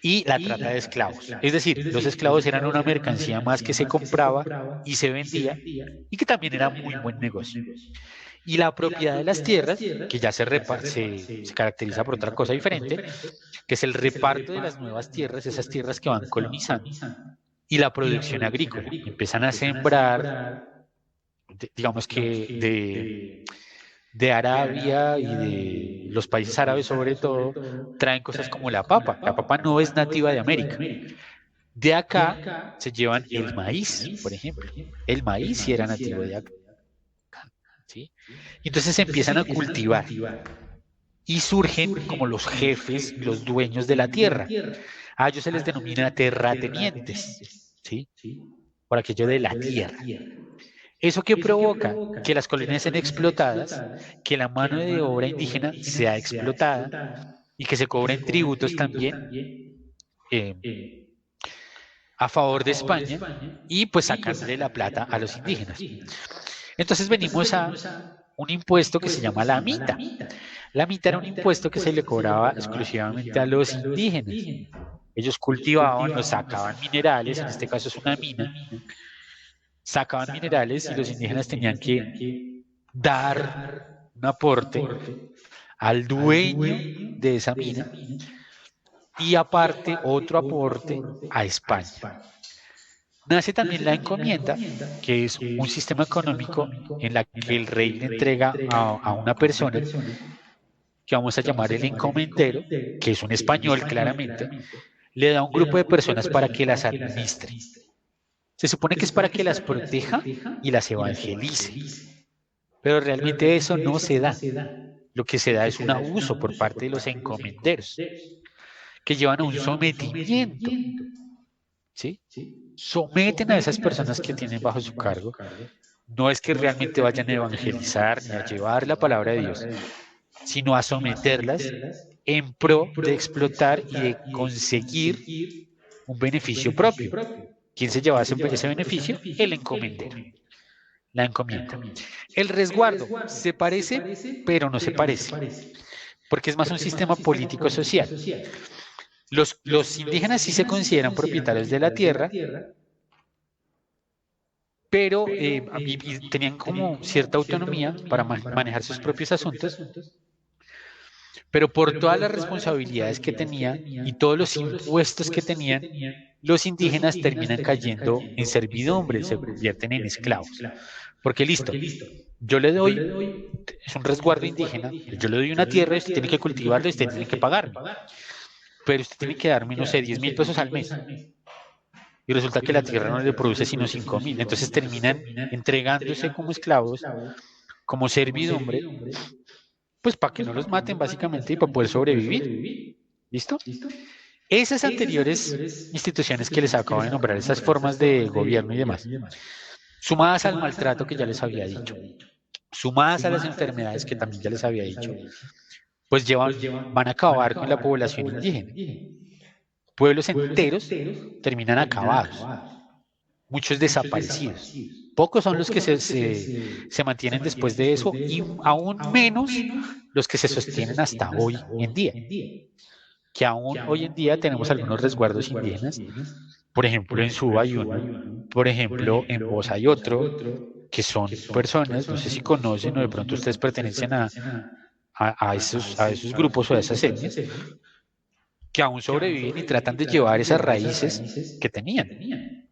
y la trata de esclavos. Es decir, los esclavos eran una mercancía más que se compraba y se vendía, y que también era muy buen negocio. Y la propiedad de las tierras, que ya se caracteriza por otra cosa diferente, que es el reparto de las nuevas tierras, esas tierras que van colonizando, y la producción agrícola. Empiezan a sembrar, digamos que de Arabia y de los países árabes sobre todo, traen cosas como la papa. La papa no es nativa de América. De acá se llevan el maíz, por ejemplo. El maíz sí era nativo de acá. ¿Sí? Y entonces se empiezan a cultivar y surgen como los jefes, los dueños de la tierra. A ellos se les denomina terratenientes, ¿sí? Por aquello de la tierra. ¿Eso qué provoca? Que las colonias sean explotadas, que la mano de obra indígena sea explotada y que se cobren tributos también eh, a favor de España y pues sacándole la plata a los indígenas. Entonces venimos a un impuesto que se llama la mita. La mita era un impuesto que se le cobraba exclusivamente a los indígenas. Ellos cultivaban, los sacaban minerales, en este caso es una mina, sacaban minerales y los indígenas tenían que dar un aporte al dueño de esa mina y aparte otro aporte a España. Nace también la encomienda, que es un sistema económico en la que el rey le entrega a una persona que vamos a llamar el encomendero, que es un español claramente, le da a un grupo de personas para que las administre. Se supone que es para que las proteja y las evangelice, pero realmente eso no se da. Lo que se da es un abuso por parte de los encomenderos, que llevan a un sometimiento, ¿sí? Someten a esas personas que tienen bajo su cargo. No es que realmente vayan a evangelizar ni a llevar la palabra de Dios, sino a someterlas en pro de explotar y de conseguir un beneficio propio. ¿Quién se lleva ese beneficio? El encomendero. La encomienda. El resguardo se parece, pero no se parece, porque es más un sistema político-social. Los indígenas sí se consideran propietarios de la tierra, pero y tenían como cierta autonomía para manejar sus propios asuntos, pero por todas las responsabilidades que tenían y todos los impuestos que tenían, los indígenas terminan cayendo en servidumbre, se convierten en esclavos. Porque listo, yo le doy, es un resguardo indígena, yo le doy una tierra, usted tiene que cultivarla y usted tiene que pagarme. Pero usted tiene que darme, no sé, 10.000 pesos al mes. Y resulta que la tierra no le produce sino 5.000. Entonces terminan entregándose como esclavos, como servidumbre, pues para que no los maten básicamente y para poder sobrevivir. ¿Listo? Esas anteriores instituciones que les acabo de nombrar, esas formas de gobierno y demás, sumadas al maltrato que ya les había dicho, sumadas a las enfermedades que también ya les había dicho, pues van a acabar con la población indígena. Pueblos enteros terminan acabados, muchos desaparecidos. Pocos son los que se mantienen después de eso y aún menos los que se sostienen hasta hoy en día. Que aún hoy en día tenemos algunos resguardos indígenas. Por ejemplo, en Suba hay uno, por ejemplo, en Voz hay otro, que son personas, no sé si conocen o de pronto ustedes pertenecen a esos grupos o a esas etnias, que aún sobreviven y tratan de llevar esas raíces que tenían.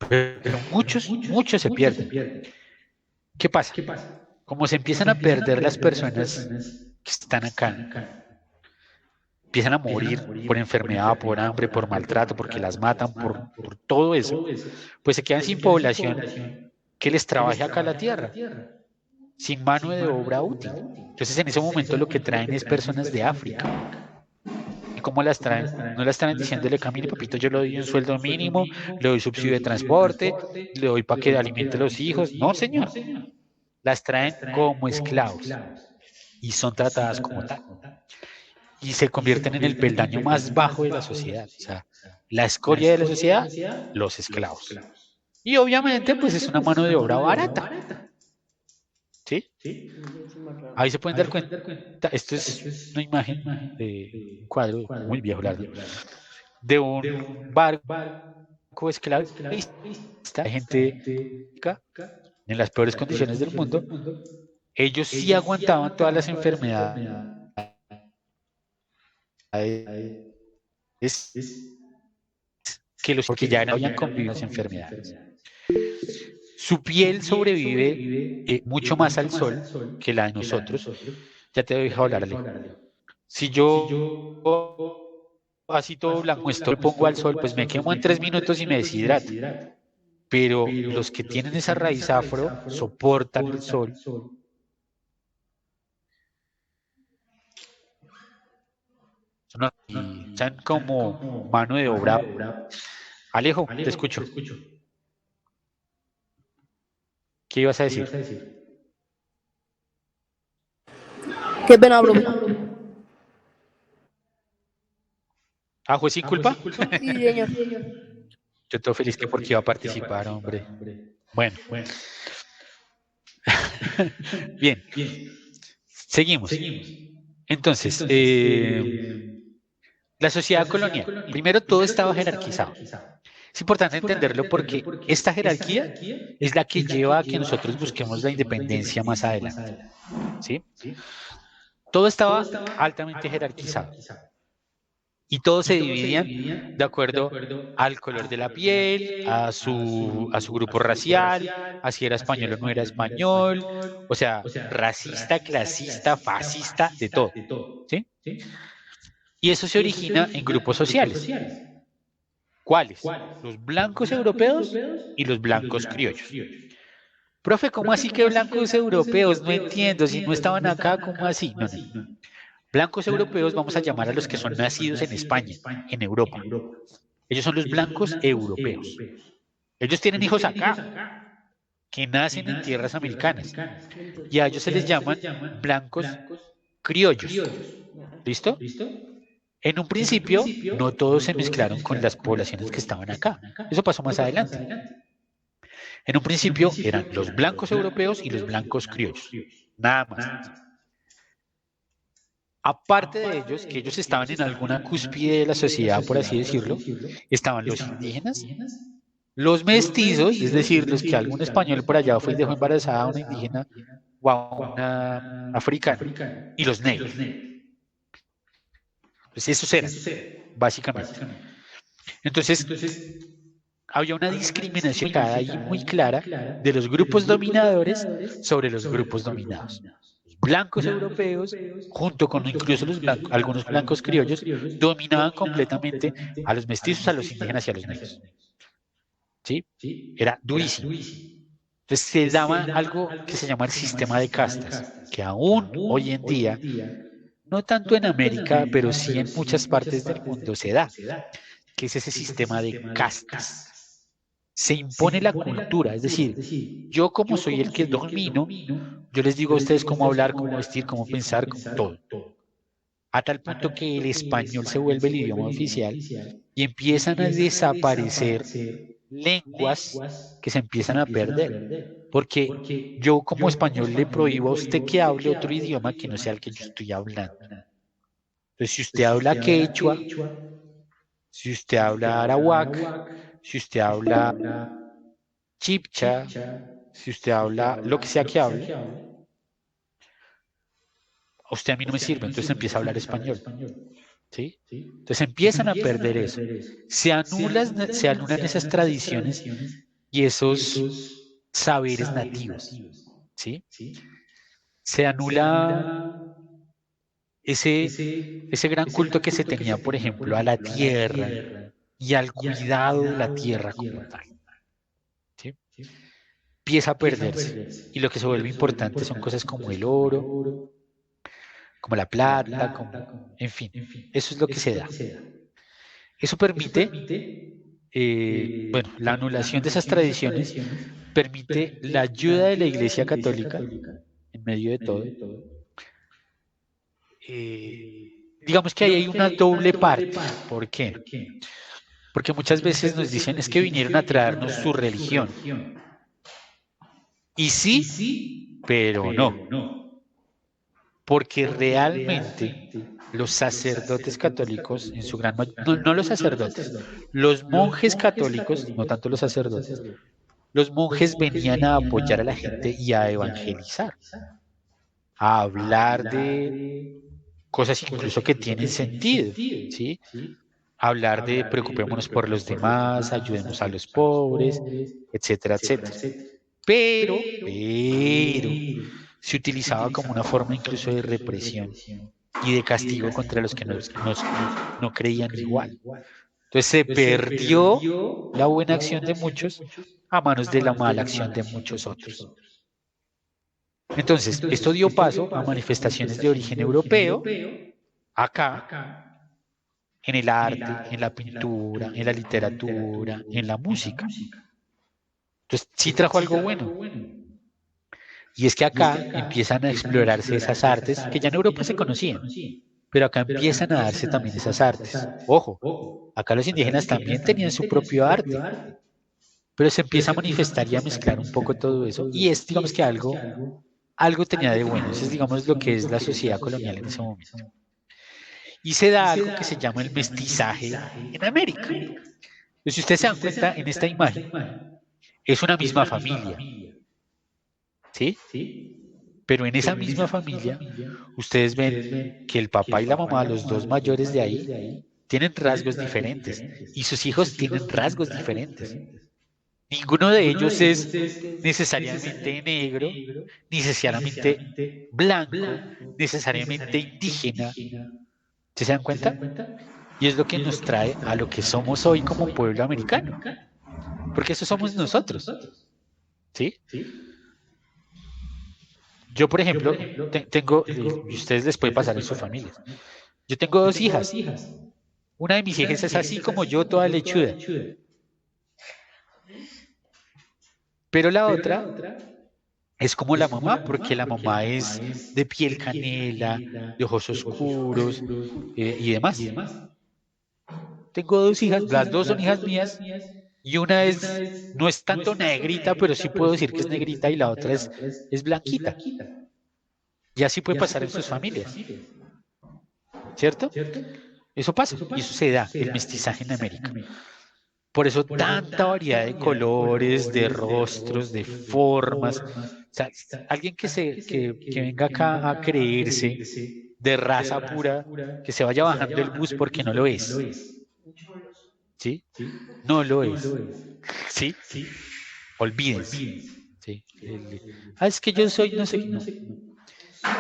Pero muchos se pierden. ¿Qué pasa? Como se empiezan a perder las personas que están acá, empiezan a morir por enfermedad, por hambre, por maltrato, porque las matan, por todo eso, pues se quedan sin población que les trabaje acá la tierra, sin mano de obra útil. Entonces en ese momento lo que traen es personas de África. ¿Y cómo las traen? No las traen diciéndole, camine papito, yo le doy un sueldo mínimo, le doy subsidio de transporte, le doy para que alimente a los hijos. No, señor. Las traen como esclavos y son tratadas como tal. Y se convierten en el peldaño más bajo de la sociedad. O sea, la escoria de la sociedad, los esclavos. Y obviamente, pues es una mano de obra barata, ¿sí? Ahí se pueden dar cuenta, esto es una imagen de un cuadro muy viejo, la verdad, de un barco esclavista, de gente rica, en las peores condiciones del mundo. Ellos sí aguantaban todas las enfermedades que los que ya habían convivido con las enfermedades. Su piel sobrevive mucho más al sol que la de nosotros. Ya te dejo hablarle. Si yo así todo blanco esto me pongo al sol, pues me quemo en 3 minutos y me deshidrato. Pero los que tienen esa raíz afro soportan el sol. Y están como mano de obra. Alejo, te escucho. ¿Qué ibas a decir? Qué pena, bro. ¿Ah, juez sin culpa? Sí, señor. Yo estoy feliz que porque iba a participar, hombre. Bueno. Bien. Seguimos. Entonces, la sociedad colonial. Primero, todo estaba jerarquizado. Es importante entenderlo porque esta jerarquía es la que lleva a que nosotros busquemos la independencia más adelante. ¿Sí? Todo estaba altamente jerarquizado. Y todos se dividían de acuerdo al color de la piel, a su grupo racial, a si era español o no era español, o sea, racista, clasista, fascista, de todo. ¿Sí? Y eso se origina en grupos sociales. ¿Cuáles? Los blancos europeos y los blancos criollos. Profe, ¿cómo así que blancos europeos? No entiendo, si no estaban acá, ¿cómo así? No, no, no. Blancos europeos vamos a llamar a los que son nacidos en España, en Europa. Ellos son los blancos europeos. Ellos tienen hijos acá, que nacen en tierras americanas. Y a ellos se les llaman blancos criollos. ¿Listo? En un principio, no todos se mezclaron con las poblaciones que estaban acá. Eso pasó más adelante. En un principio eran los blancos europeos y los blancos criollos. Nada más. Aparte de ellos, que ellos estaban en alguna cúspide de la sociedad, por así decirlo, estaban los indígenas, los mestizos, es decir, los que algún español por allá fue y dejó embarazada a una indígena o a una africana, y los negros. Pues esos eran, básicamente. Entonces, había una discriminación ahí muy clara de los grupos dominadores sobre los grupos dominados. Los blancos europeos, junto con incluso algunos blancos criollos, dominaban completamente a los mestizos, a los indígenas y a los negros. ¿Sí? Era durísimo. Entonces se daba algo que se llama el sistema de castas, que aún hoy en día, no tanto en América, pero sí en muchas partes del mundo se da, que es ese sistema de castas. Se impone la cultura, es decir, yo como soy el que domino, yo les digo a ustedes cómo hablar, cómo vestir, cómo pensar, cómo todo. A tal punto que el español se vuelve el idioma oficial y empiezan a desaparecer lenguas que se empiezan a perder. Porque yo como español le prohíbo a usted que hable otro idioma que no sea el que yo estoy hablando. Entonces, si usted habla quechua, si usted habla arawak, si usted habla chipcha, si usted habla lo que sea que hable, a usted a mí no me sirve, entonces empieza a hablar español. ¿Sí? Entonces empiezan a perder eso. Se anulan esas tradiciones y esos saberes nativos. ¿Sí? Se anula ese gran culto que se tenía, por ejemplo, a la tierra y al cuidado de la tierra como tal. ¿Sí? Empieza a perderse. Y lo que se vuelve importante son cosas como el oro, como la plata, en fin, eso es lo que se da. Eso permite, bueno, la anulación de esas tradiciones permite la ayuda de la Iglesia Católica en medio de todo. Digamos que ahí hay una doble parte. ¿Por qué? Porque muchas veces nos dicen es que vinieron a traernos su religión. Y sí, pero no. Porque realmente los sacerdotes católicos, en su gran mayoría, no los sacerdotes, los monjes católicos, no tanto los sacerdotes, los monjes venían a apoyar a la gente y a evangelizar, a hablar de cosas incluso que tienen sentido, ¿sí? Hablar de preocupémonos por los demás, ayudemos a los pobres, etcétera, etcétera. Pero se utilizaba como una forma incluso de represión y de castigo contra los que no creían igual. Entonces se perdió la buena acción de muchos a manos de la mala acción de muchos otros. Entonces, esto dio paso a manifestaciones de origen europeo, acá, en el arte, en la pintura, en la literatura, en la música. Entonces, sí trajo algo bueno. Y es que acá empiezan a explorarse esas artes que ya en Europa se conocían, pero acá empiezan a darse también esas artes. Ojo, acá los indígenas también tenían su propio arte, pero se empieza a manifestar y a mezclar un poco todo eso. Y es, digamos que algo tenía de bueno. Eso es, digamos, lo que es la sociedad colonial en ese momento. Y se da algo que se llama el mestizaje en América. Entonces, si ustedes se dan cuenta en esta imagen, es una misma familia. ¿Sí? Pero en esa misma familia, ustedes ven que el papá y la mamá, los dos mayores de ahí, tienen rasgos diferentes. Y sus hijos tienen rasgos diferentes. Ninguno de ellos es necesariamente negro, necesariamente blanco, necesariamente indígena. ¿Se dan cuenta? Y es lo que nos trae a lo que somos hoy como pueblo americano. Porque eso somos nosotros. ¿Sí? Yo, por ejemplo, tengo, y ustedes les puede pasar en sus familias. Yo tengo dos hijas. Una de mis hijas es así como yo, toda lechuda. Pero la otra es como la mamá, porque la mamá es de piel canela, de ojos oscuros y demás. Tengo dos hijas, las dos son hijas mías, y una no es tanto negrita, pero sí puedo decir que es negrita, y la otra es blanquita. Y así puede pasar en sus familias. ¿Cierto? Eso pasa, y eso se da, el mestizaje en América. Por eso tanta variedad de colores, de rostros, de formas. O sea, alguien que venga acá a creerse de raza pura, que se vaya bajando el bus porque no lo es. ¿Sí? No lo es. ¿Sí? Olvídense. ¿Sí? Es que yo soy no sé qué. No.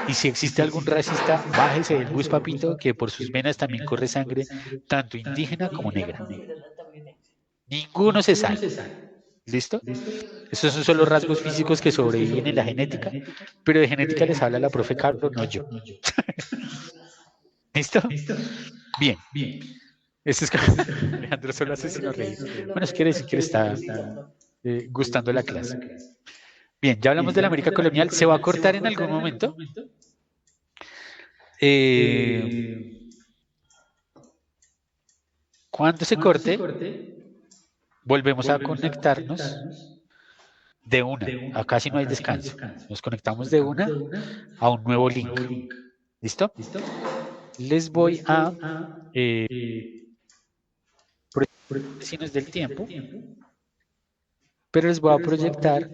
Y si existe algún racista, bájese del bus, papito, que por sus venas también corre sangre, tanto indígena como negra. Ninguno se sale. ¿Listo? Esos son solo rasgos físicos que sobreviven en la genética, pero de genética les habla la profe Carlos, no yo. ¿Listo? Bien. Esto es Alejandro solo asesino reír. Bueno, eso quiere decir que le está gustando la clase. Bien, ya hablamos de la América colonial. ¿Se va a cortar en algún momento? Cuando se corte, volvemos a conectarnos de una. Acá sí no hay descanso. Nos conectamos de una a un nuevo link. ¿Listo? Les voy a proyectar del tiempo, pero les voy a proyectar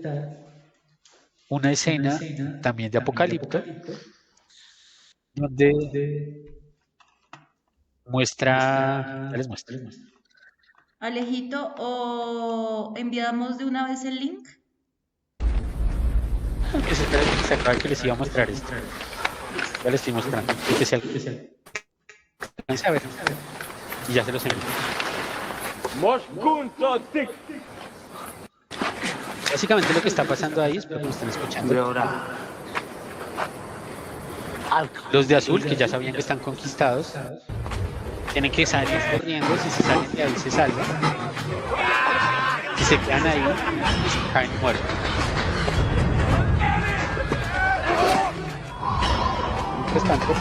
una escena también de Apocalipto, donde les muestro. Alejito, ¿o enviamos de una vez el link? Que se acaba que les iba a mostrar esto. Ya les estoy mostrando. Especial. A ver. Y ya se los envío. Básicamente lo que está pasando ahí, espero que lo estén escuchando. Los de azul, que ya sabían que están conquistados, tienen que salir corriendo. Si se salen de ahí, se salvan. Si se quedan ahí, caen muertos. Mientras tanto,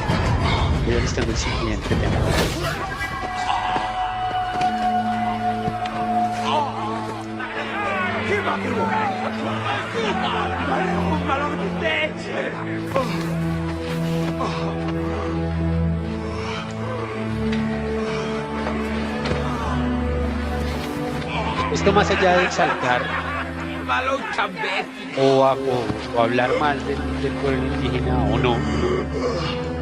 voy alistando el siguiente tema. Esto más allá de exaltar o hablar mal del pueblo indígena o no,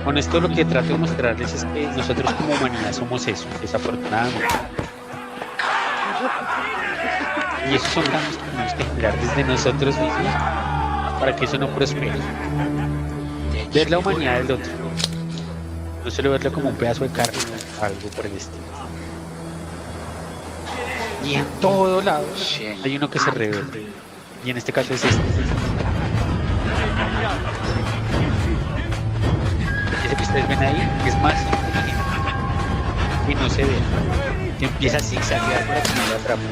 con esto lo que trato de mostrarles es que nosotros como humanidad somos eso, desafortunadamente. Y esos son cambios que tenemos que generar desde nosotros mismos para que eso no prospere. Ver la humanidad del otro, no solo verlo como un pedazo de carne o algo por el estilo. Y en todo lado hay uno que se revela. Y en este caso es este. Ese que ustedes ven ahí es más y no se ve. Que empieza a zigzaguear para que no lo atrape.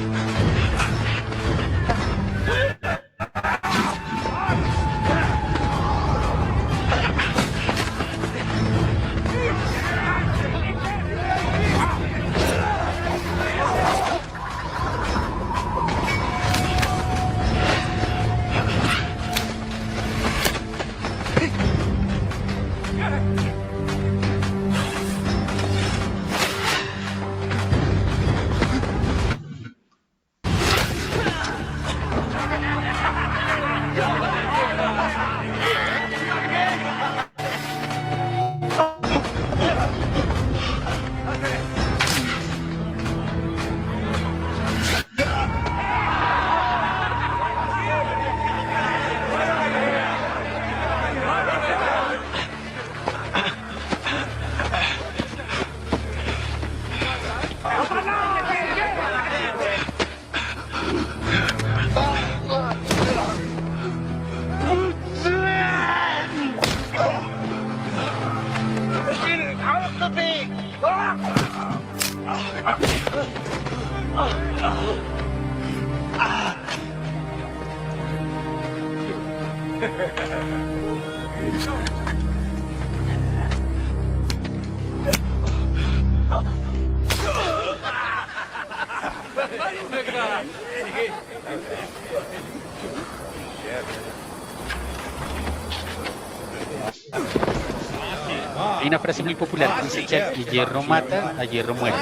Hay una frase muy popular que dice que al que hierro mata, a hierro muere.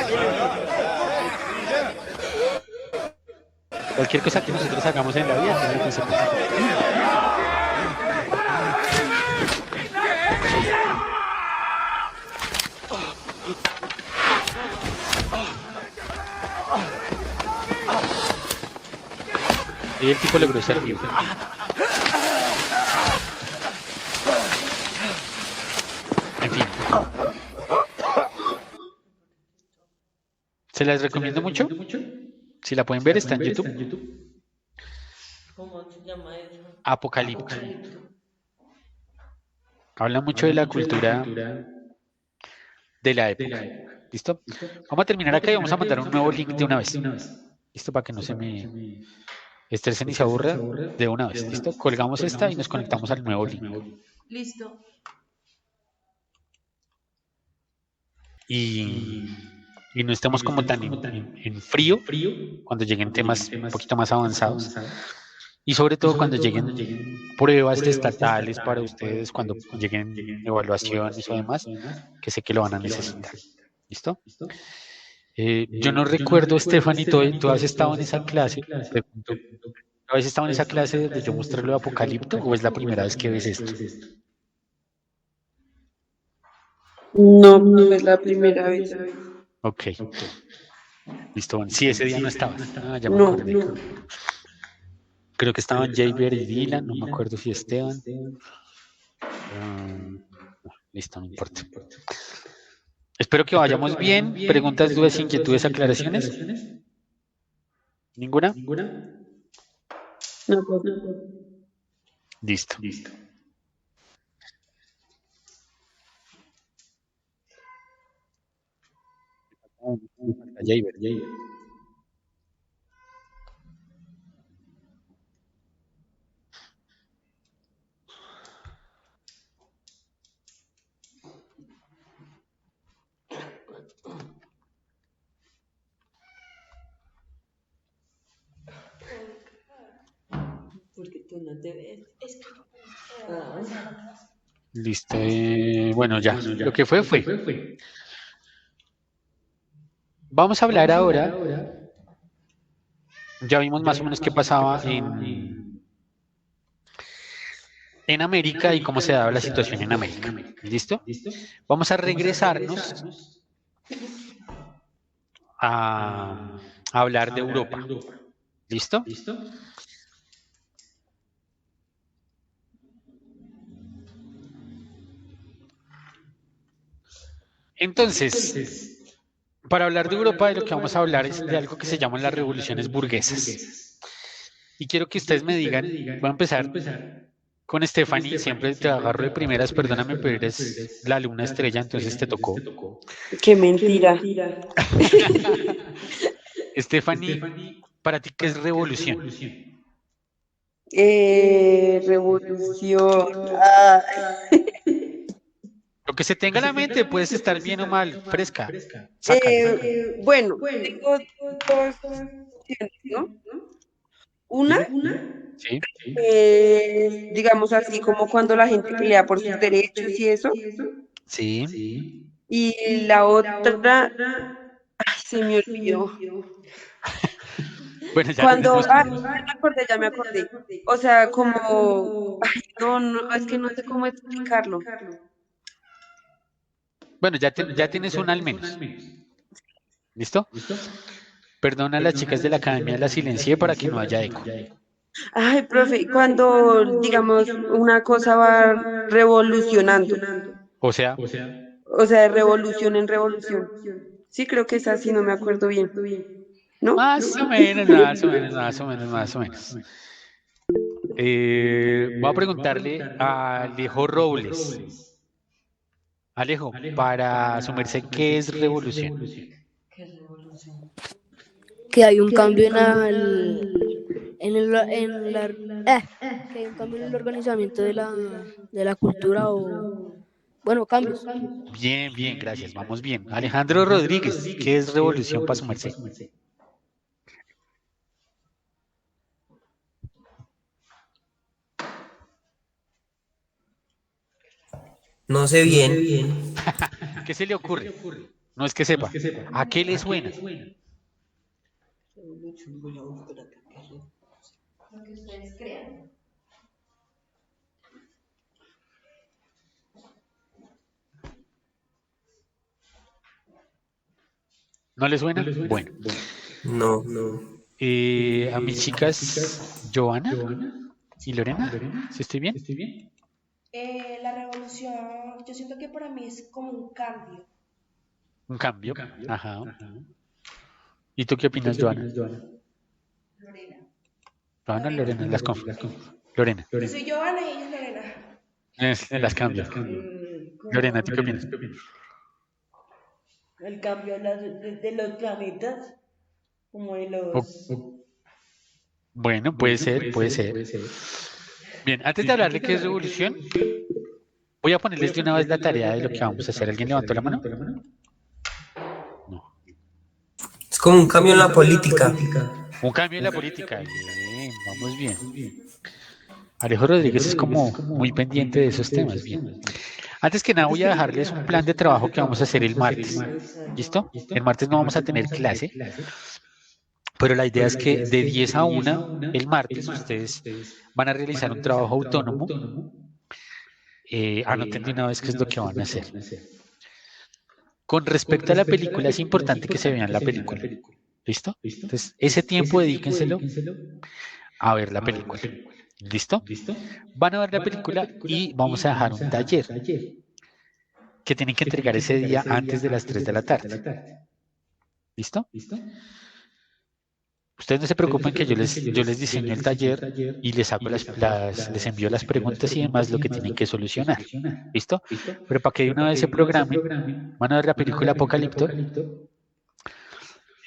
Cualquier cosa que nosotros hagamos en la vida tiene consecuencias. Y el tipo logró ser vivo. En fin. Se las recomiendo mucho. Si la pueden ver, está en YouTube. ¿Cómo se llama eso? Apocalipto. Habla mucho de la cultura de la época. ¿Listo? Vamos a terminar acá y vamos a mandar un nuevo link de una vez. ¿Listo? Para que no se me estresen y se aburra de una vez. ¿Listo? Colgamos esta y nos conectamos al nuevo link. Listo. Y no estemos como tan en frío cuando lleguen temas un poquito más avanzados. Y sobre todo cuando lleguen pruebas estatales para ustedes, cuando lleguen evaluaciones o demás, que sé que lo van a necesitar. ¿Listo? Yo no recuerdo, Stephanie, ¿tú has estado en esa clase? Pregunto, ¿has estado en esa clase donde yo mostré lo de Apocalipto o es la primera vez que ves esto? No, no es la primera vez. Ok. Listo, bueno. Sí, ese día no estabas. Ah, ya me No, acordé. Creo que estaban Javier y Dylan, no me acuerdo si Esteban. Listo, no importa. Espero que vayamos bien. ¿Preguntas, dudas, inquietudes, aclaraciones? ¿Ninguna? no, pues, Listo. Javier. Listo. Bueno, ya. Lo que fue, fue. Vamos a hablar ahora. Ya vimos más o menos qué pasaba en América y cómo se daba la situación en América. ¿Listo? Vamos a regresarnos a hablar de Europa. ¿Listo? Entonces, para hablar de Europa, de lo que vamos a hablar es de algo que se llaman las revoluciones burguesas. Y quiero que ustedes me digan, voy a empezar con Stephanie, siempre te agarro de primeras, perdóname, pero eres la luna estrella, entonces te tocó. Qué mentira. Stephanie, ¿para ti qué es revolución? Revolución. Lo que se tenga en la mente, puedes estar bien o mal, fresca, sácalo. Bueno, tengo dos opciones, ¿no? Una, ¿Sí? digamos así, como cuando la gente pelea por sus derechos y eso. Sí. Y la otra, ay, se me olvidó. Bueno, ya Cuando, tenemos... ya me acordé. O sea, como, ay, no, es que no sé cómo explicarlo. Bueno, ya tienes una al menos. ¿Listo? Perdona a las chicas de la academia, la silencié para que no haya eco. Ay, profe, cuando, digamos, una cosa va revolucionando, O sea, o sea, de revolución en revolución. Sí, creo que es así, no me acuerdo bien. ¿No? más o menos, más o menos. Voy a preguntarle a Alejo Robles. Alejo, para su merced, ¿qué es revolución? Que hay un cambio que hay un cambio en el organizamiento de la cultura o, bueno, cambios. Bien, gracias, vamos bien. Alejandro Rodríguez, ¿qué es revolución para su merced? No sé bien. ¿Qué se le ocurre? No es que sepa. ¿A qué le suena? Lo que ustedes crean. ¿No le suena? Bueno. No. A mis chicas, Joana y Lorena, ¿sí estoy bien? La revolución, yo siento que para mí es como un cambio. Un cambio. Ajá. ¿Y tú qué opinas, Joana? Lorena. Joana, Lorena, Lorena, Yo soy Giovanna y ella es Lorena. las cambio. Lorena, ¿tú qué opinas? El cambio de los planetas, como de los... Bueno, puede ser. Bien, antes de hablar de qué es revolución, voy a ponerles de una vez la tarea de lo que vamos a hacer. ¿Alguien levantó la mano? No. Es como un cambio en la política. Un cambio en la política. Bien, vamos bien. Alejo Rodríguez es como muy pendiente de esos temas. Bien. Antes que nada voy a dejarles un plan de trabajo que vamos a hacer el martes. ¿Listo? El martes no vamos a tener clase, pero la idea es que de 10 a 1 el martes ustedes van a realizar un trabajo autónomo. Anoten de una vez qué es lo que van a hacer. Con respecto a la película, es importante que se vean la película. ¿Listo? Entonces, ese tiempo dedíquenselo a ver la película. ¿Listo? Van a ver la película y vamos a dejar un taller que tienen que entregar ese día antes de las 3 de la tarde. ¿Listo? Ustedes no se preocupen que yo les diseño el taller y les hago les envío las preguntas y demás lo que tienen que solucionar. ¿Listo? Pero para que de una vez se programen, van a ver la película Apocalipto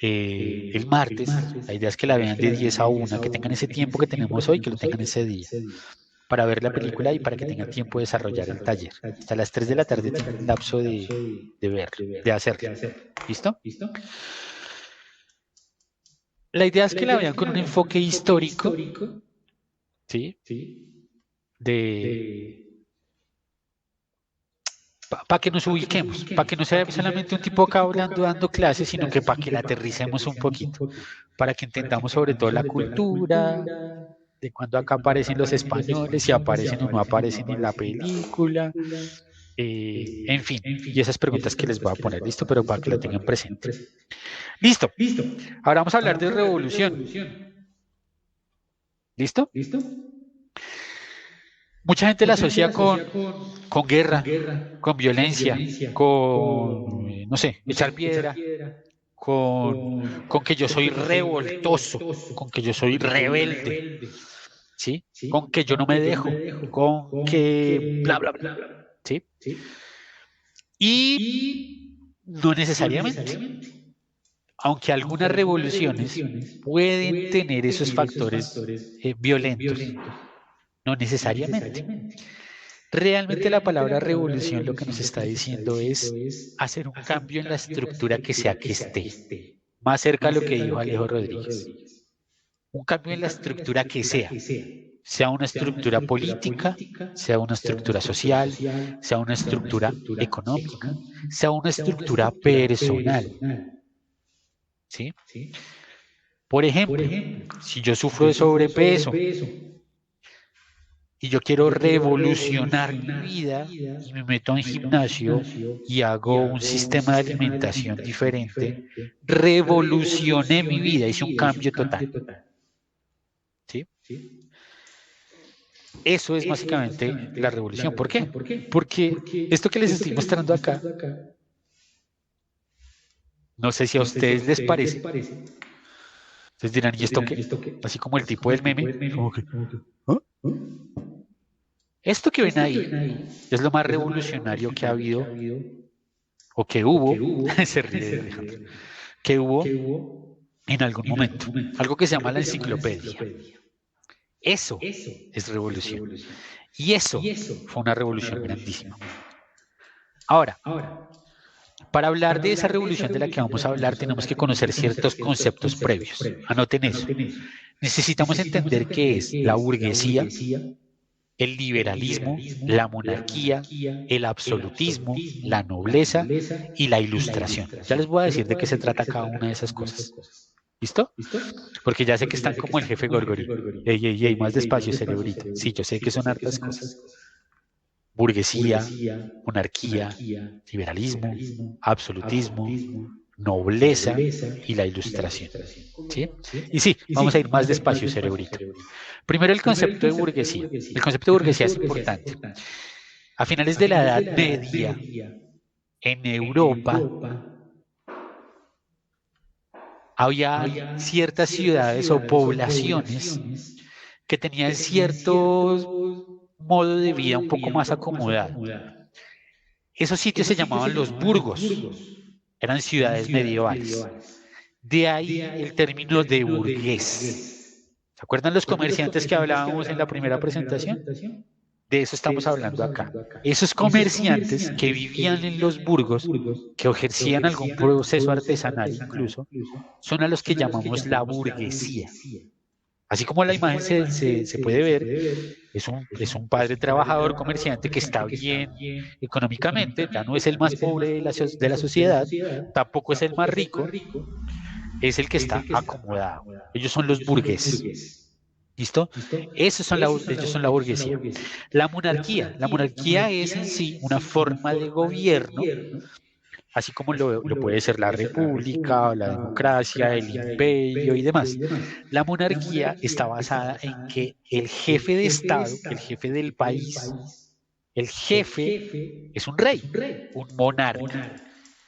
el martes. La idea es que la vean de 10 a 1, que tengan ese tiempo que tenemos hoy, que lo tengan ese día, para ver la película y para que tengan tiempo de desarrollar el taller. Hasta las 3 de la tarde tienen un lapso de hacerlo. ¿Listo? La idea es que la vean con un enfoque histórico ¿sí? Para que nos ubiquemos, para que no sea solamente un tipo acá hablando, dando clases, sino que para que la aterricemos un poquito, para que entendamos sobre todo la cultura, de cuando acá aparecen los españoles, si aparecen o no aparecen en la película, en fin, y esas preguntas que les voy a poner, listo, pero para que la tengan presente. Listo. Ahora vamos a hablar de revolución. ¿Listo? Mucha gente la asocia con guerra, con violencia, con, no sé, echar piedra, con que yo soy revoltoso, con que yo soy rebelde, ¿sí? Con que yo no me dejo, con que bla, bla, bla, ¿sí? Y no necesariamente. Aunque algunas revoluciones pueden tener esos factores violentos, no necesariamente. Realmente la palabra revolución lo que nos está diciendo es hacer un cambio en la estructura que sea que esté. Más cerca a lo que dijo Alejo Rodríguez. Un cambio en la estructura que sea una estructura política, sea una estructura social, sea una estructura económica, sea una estructura personal. ¿Sí? Por ejemplo, si yo sufro de sobrepeso y yo quiero revolucionar mi vida y me meto en gimnasio y hago un sistema de alimentación diferente, revolucioné mi vida, hice un cambio total. ¿Sí? Eso es básicamente la revolución. ¿Por qué? Porque esto que les estoy mostrando acá, no sé si a ustedes les parece. Ustedes dirán, ¿y esto qué? Así como el tipo del meme. Como que, ¿ah? Esto que ven ahí es lo más revolucionario que ha habido, o que hubo, se ríe Alejandro, que hubo en algún momento. Algo que se llama la enciclopedia. Eso es revolución. Y eso fue una revolución grandísima. Ahora, para hablar de esa revolución de la que vamos a hablar, tenemos que conocer ciertos conceptos previos. Anoten eso. Necesitamos entender qué es la burguesía, el liberalismo, la monarquía, el absolutismo, la nobleza y la ilustración. Ya les voy a decir de qué se trata cada una de esas cosas. ¿Listo? Porque ya sé que están como el jefe Gorgori. Ey, más despacio, cerebrito. Sí, yo sé que son hartas cosas. Burguesía, monarquía, liberalismo, absolutismo, nobleza y la ilustración. ¿Sí? Y sí, vamos a ir más despacio, cerebrito. Primero el concepto de burguesía. El concepto de burguesía es importante. A finales de la Edad Media, en Europa, había ciertas ciudades o poblaciones que tenían cierto modo de vida un poco más acomodado. Esos sitios se llamaban los burgos, eran ciudades medievales. De ahí el término de burgués. ¿Se acuerdan los comerciantes que hablábamos en la primera presentación? De eso estamos hablando acá. Esos comerciantes que vivían en los burgos, que ejercían algún proceso artesanal incluso, son a los que llamamos la burguesía. Así como la imagen se puede ver, es un padre trabajador, comerciante que está bien económicamente, ya no es el más pobre de la sociedad, tampoco es el más rico, es el que está acomodado. Ellos son los burgueses. ¿Listo? Ellos son la burguesía. La monarquía es en sí una forma de gobierno, así como lo puede ser la república, la democracia, el imperio y demás. La monarquía está basada en que el jefe de Estado, el jefe del país, el jefe es un rey, un monarca.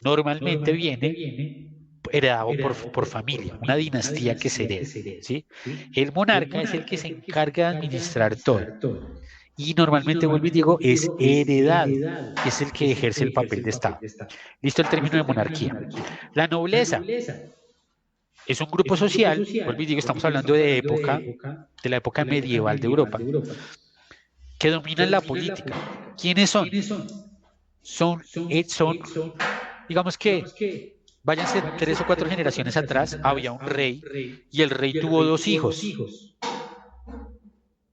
Normalmente viene heredado por familia, una dinastía que se hereda, ¿sí? El monarca es el que se encarga de administrar todo. Y normalmente, vuelvo y digo, es heredado, es el que ejerce el papel de Estado. Listo el término de monarquía. La nobleza es un grupo social, vuelvo y digo, estamos hablando de la época medieval de Europa, que dominan la política. ¿Quiénes son? Son, digamos que, váyanse 3 o 4 generaciones atrás, había un rey y el rey tuvo 2 hijos.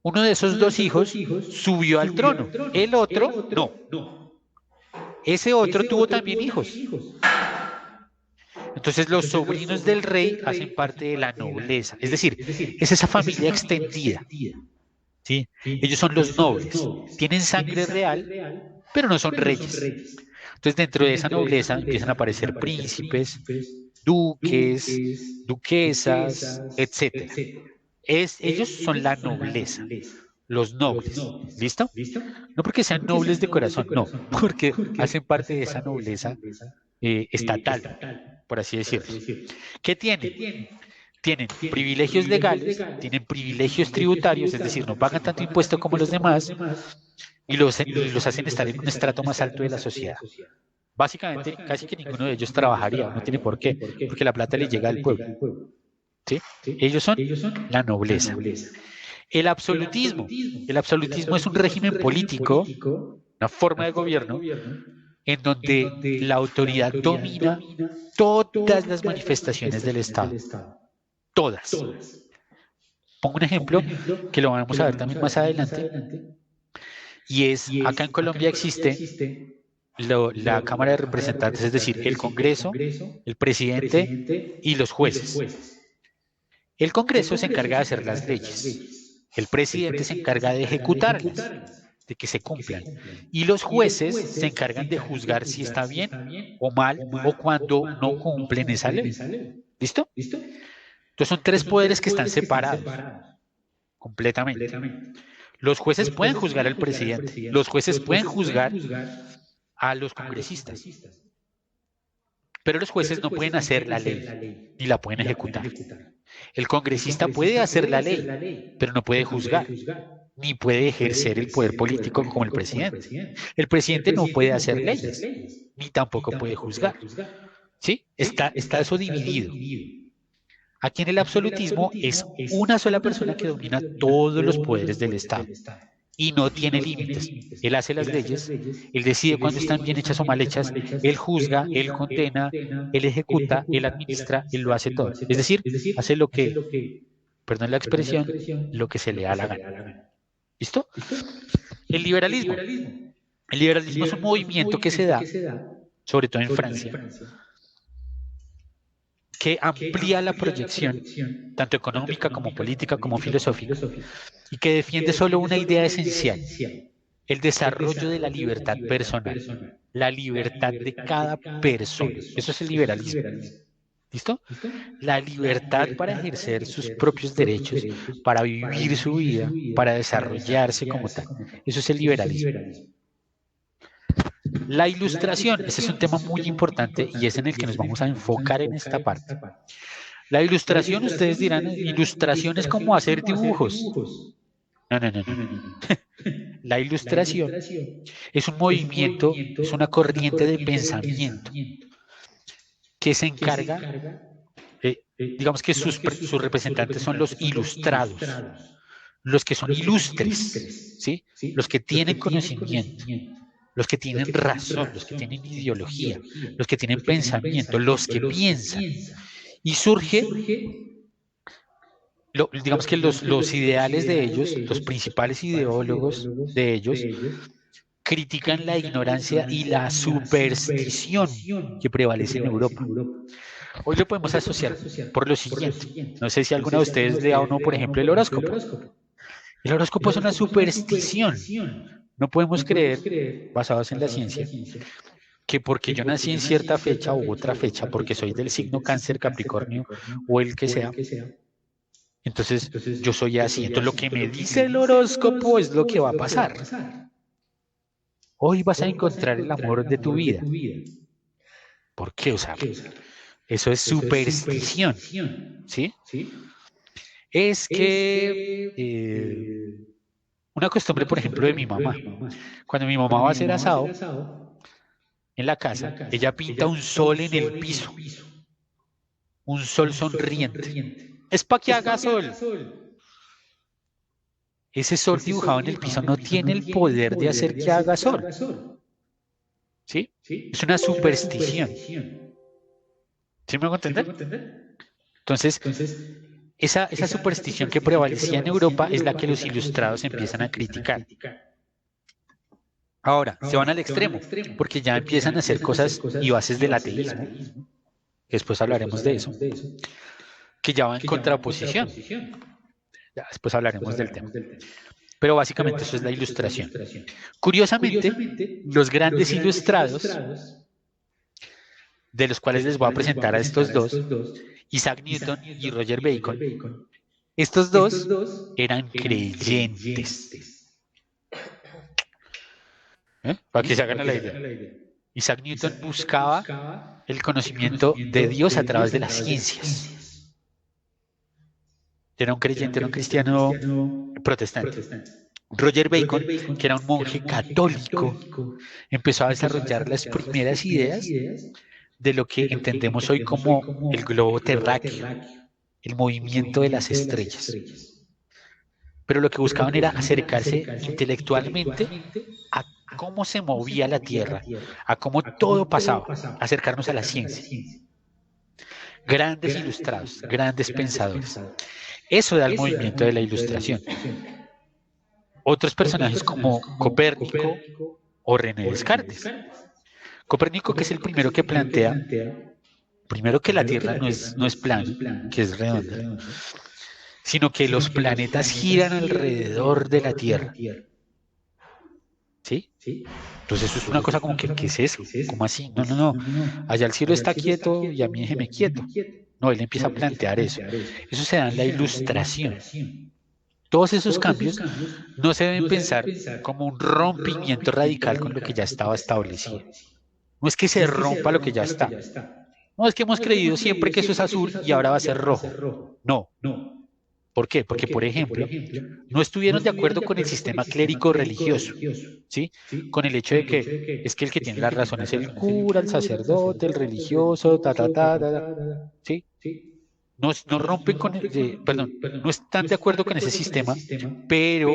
Uno de esos dos hijos subió al trono, el otro no. Ese otro tuvo también hijos. Entonces los sobrinos del rey hacen parte de la nobleza, es decir, es esa familia extendida. ¿Sí? Ellos son los nobles, tienen sangre real, pero no son reyes. Entonces dentro de esa nobleza empiezan a aparecer príncipes, duques, duquesas, etc. Ellos son la nobleza, los nobles. ¿Listo? No porque sean nobles de corazón, no, porque hacen parte de esa nobleza estatal, por así decirlo. ¿Qué tienen? Tienen privilegios legales, tienen privilegios tributarios, es decir, no pagan tanto impuesto como los demás, y los hacen estar en un estrato más alto de la sociedad. Básicamente, casi que ninguno de ellos trabajaría, no tiene por qué, porque la plata le llega al pueblo. ¿Sí? Ellos son la nobleza. El absolutismo es un régimen político, una forma de gobierno, en donde la autoridad domina todas las manifestaciones del Estado. Todas. Pongo un ejemplo que lo vamos a ver también más adelante, y es, acá en Colombia existe la Cámara de Representantes, es decir, el Congreso, el presidente y los jueces. El Congreso se encarga de hacer las leyes, el presidente se encarga de ejecutarlas, de que se cumplan, y los jueces se encargan de juzgar si está bien o mal, o cuando no cumplen esa ley. ¿Listo? Entonces son tres poderes que están separados completamente. Los jueces pueden juzgar al presidente, los jueces pueden juzgar a los congresistas, pero los jueces no pueden hacer la ley, ni la pueden ejecutar. El congresista puede hacer la ley, pero no puede juzgar, ni puede ejercer el poder político como el presidente. El presidente no puede hacer leyes, ni tampoco puede juzgar. ¿Sí? Está eso dividido. Aquí en el absolutismo es una sola persona que domina todos los poderes del Estado y no tiene límites. Él hace las leyes, él decide cuándo están bien hechas o mal hechas, él juzga, él condena, él ejecuta, él administra, él lo hace todo. Es decir, hace lo que, perdón la expresión, lo que se le da la gana. ¿Listo? El liberalismo. El liberalismo es un movimiento que se da, sobre todo en Francia, que amplía la proyección, tanto económica como política como filosófica, y que defiende solo una idea esencial, el desarrollo de la libertad personal, la libertad de cada persona. Eso es el liberalismo. ¿Listo? La libertad para ejercer sus propios derechos, para vivir su vida, para desarrollarse como tal. Eso es el liberalismo. La ilustración, ese es un tema muy importante y es en el que nos vamos a enfocar en esta parte. La ilustración, ustedes dirán, ilustración es como hacer dibujos. No. La ilustración es un movimiento, es una corriente de pensamiento que se encarga, digamos que sus representantes son los ilustrados, los que son ilustres, ¿sí? Los que tienen conocimiento, los que tienen razón, los que tienen ideología, los que tienen pensamiento, los que piensan. Y surge, digamos que los ideales de ellos, los principales ideólogos de ellos, critican la ignorancia y la superstición que prevalece en Europa. Hoy lo podemos asociar por lo siguiente. No sé si alguno de ustedes lea o no, por ejemplo, el horóscopo. El horóscopo es una superstición. No podemos creer, basados en la ciencia, que porque yo nací en cierta fecha u otra fecha, porque soy del signo Cáncer, Capricornio o el que sea, entonces yo soy así. Entonces lo que me dice el horóscopo es lo que va a pasar. Hoy vas a encontrar el amor de tu vida. ¿Por qué? O sea, eso es superstición. ¿Sí? Es que una costumbre, por ejemplo, de mi mamá. Cuando mi mamá va a hacer asado en la casa, ella pinta un sol en el piso. Un sol sonriente. Es para que haga sol. Ese sol dibujado en el piso no tiene el poder de hacer que haga sol. ¿Sí? Es una superstición. ¿Sí me hago entender? Entonces, esa superstición que prevalecía en Europa es la que los ilustrados empiezan a criticar. Ahora, se van al extremo, porque ya empiezan a hacer cosas y bases del ateísmo, que después hablaremos de eso, que ya va en contraposición. Ya después hablaremos del tema. Pero básicamente eso es la ilustración. Curiosamente, los grandes ilustrados, de los cuales les voy a presentar a estos dos, Isaac Newton y Roger Bacon, estos dos eran creyentes. Para que se hagan la idea. Isaac Newton buscaba el conocimiento de Dios a través de las ciencias. Era un creyente, era un cristiano protestante. Roger Bacon, que era un monje católico, empezó a desarrollar las primeras ideas de lo que entendemos hoy como el globo terráqueo, el movimiento de las estrellas. Pero lo que buscaban era acercarse intelectualmente a cómo se movía la Tierra, a cómo todo pasaba, acercarnos a la ciencia. Grandes ilustrados, grandes pensadores. Eso da el movimiento de la ilustración. Otros personajes como Copérnico o René Descartes. Copérnico, que es el primero que plantea, primero que la Tierra no es plana, que es redonda, sino que los planetas giran alrededor de la Tierra. ¿Sí? Entonces eso es una cosa como que, ¿qué es eso? ¿Cómo así? No. Allá el cielo está quieto y a mí déjeme quieto. No, él empieza a plantear eso. Eso se da en la ilustración. Todos esos cambios no se deben pensar como un rompimiento radical con lo que ya estaba establecido. No es que se rompa lo que ya está. No es que hemos creído siempre que eso es azul y ahora va a ser rojo. No. ¿Por qué? Porque, por ejemplo, no estuvieron de acuerdo con el sistema clérico religioso, ¿sí? Con el hecho de que es que el que tiene la razón es el cura, el sacerdote, el religioso, ¿sí? No rompen con no están de acuerdo con ese sistema, pero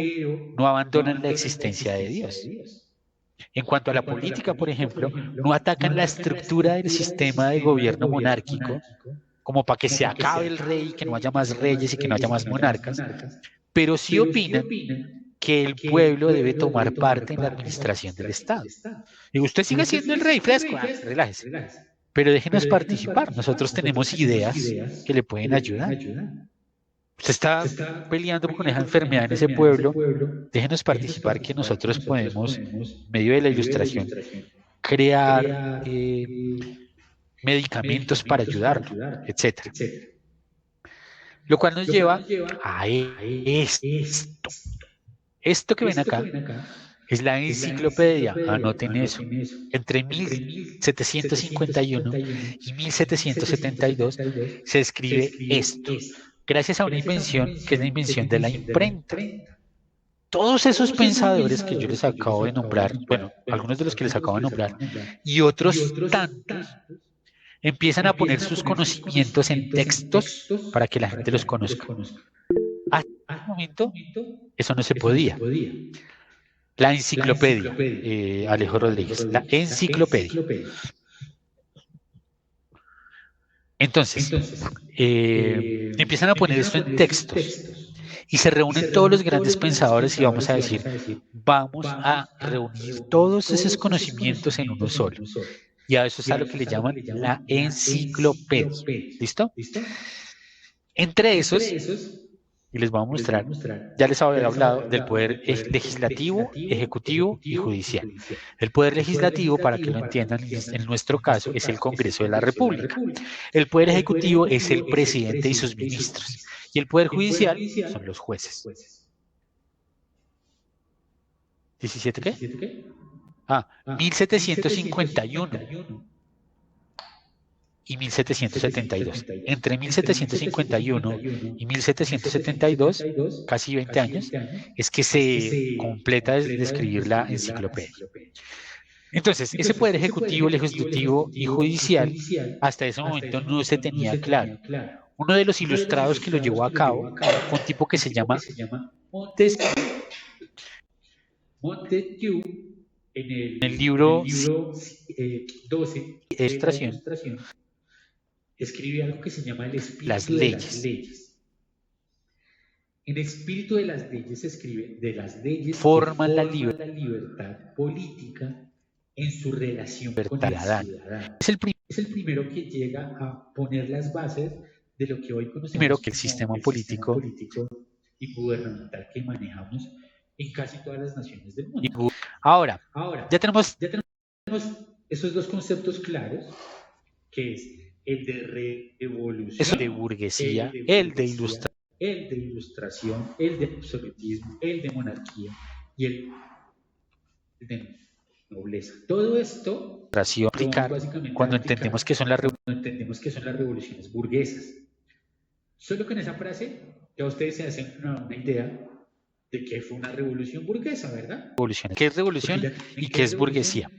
no abandonan la existencia de Dios. En cuanto a la política, por ejemplo, no atacan la estructura del sistema de gobierno monárquico, como para que se acabe el rey, que no haya más reyes y que no haya más monarcas, pero sí opinan que el pueblo debe tomar parte en la administración del Estado. Y usted sigue siendo el rey fresco, relájese, pero déjenos participar, nosotros tenemos ideas que le pueden ayudar. Usted está peleando con esa enfermedad en ese pueblo, déjenos participar que nosotros podemos, en medio de la ilustración, crear medicamentos para ayudarlo, etc. Lo cual nos lleva a esto. Esto que ven acá es la enciclopedia, anoten eso. Entre 1751 y 1772 se escribe esto, gracias a una invención que es la invención de la imprenta. Todos esos pensadores que yo les acabo de nombrar, bueno, algunos de los que les acabo de nombrar, y otros tantos, empiezan a poner sus conocimientos en textos para que la gente los conozca. Hasta ese momento, eso no se podía. La enciclopedia, Alejo Rodríguez, la enciclopedia. Entonces, empiezan a poner esto en textos y se reúnen todos los grandes pensadores y vamos a decir, vamos a reunir todos esos conocimientos en uno solo. Y a eso es a lo que le llaman la enciclopedia. ¿Listo? Entre esos, y les voy a mostrar, ya les había hablado del poder legislativo, ejecutivo y judicial. El poder legislativo, para que lo entiendan, en nuestro caso, es el Congreso de la República. El poder ejecutivo es el presidente y sus ministros. Y el poder judicial son los jueces. ¿17 qué? 1751 y 1772. Entre 1751 y 1772, casi 20 años, es que se completa de escribir la enciclopedia. Entonces, ese poder ejecutivo, legislativo y judicial, hasta ese momento no se tenía claro. Uno de los ilustrados que lo llevó a cabo fue un tipo que se llama Montesquieu. En el libro 12, Ilustración, escribe algo que se llama las leyes. En espíritu de las leyes se escribe, de las leyes forman la libertad política en su relación con el libertad. ciudadano. Es el Es el primero que llega a poner las bases de lo que hoy conocemos primero que el como sistema el político y gubernamental que manejamos en casi todas las naciones del y mundo. ahora Ahora, ya tenemos esos dos conceptos claros, que es el de revolución, eso de burguesía, el de ilustración, el de ilustración, el de absolutismo, el de monarquía y el de nobleza. Todo esto aplicar básicamente cuando entendemos que son las revoluciones burguesas. Solo con esa frase ya ustedes se hacen una idea de que fue una revolución burguesa, ¿verdad? revoluciones. ¿Qué es revolución y qué es burguesía?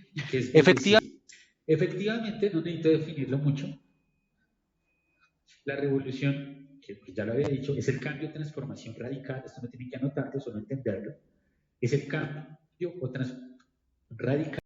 Efectivamente, no necesito definirlo mucho. La revolución, que pues ya lo había dicho, es el cambio o transformación radical. Esto no tienen que anotarlo, solo entenderlo. Es el cambio o transformación radical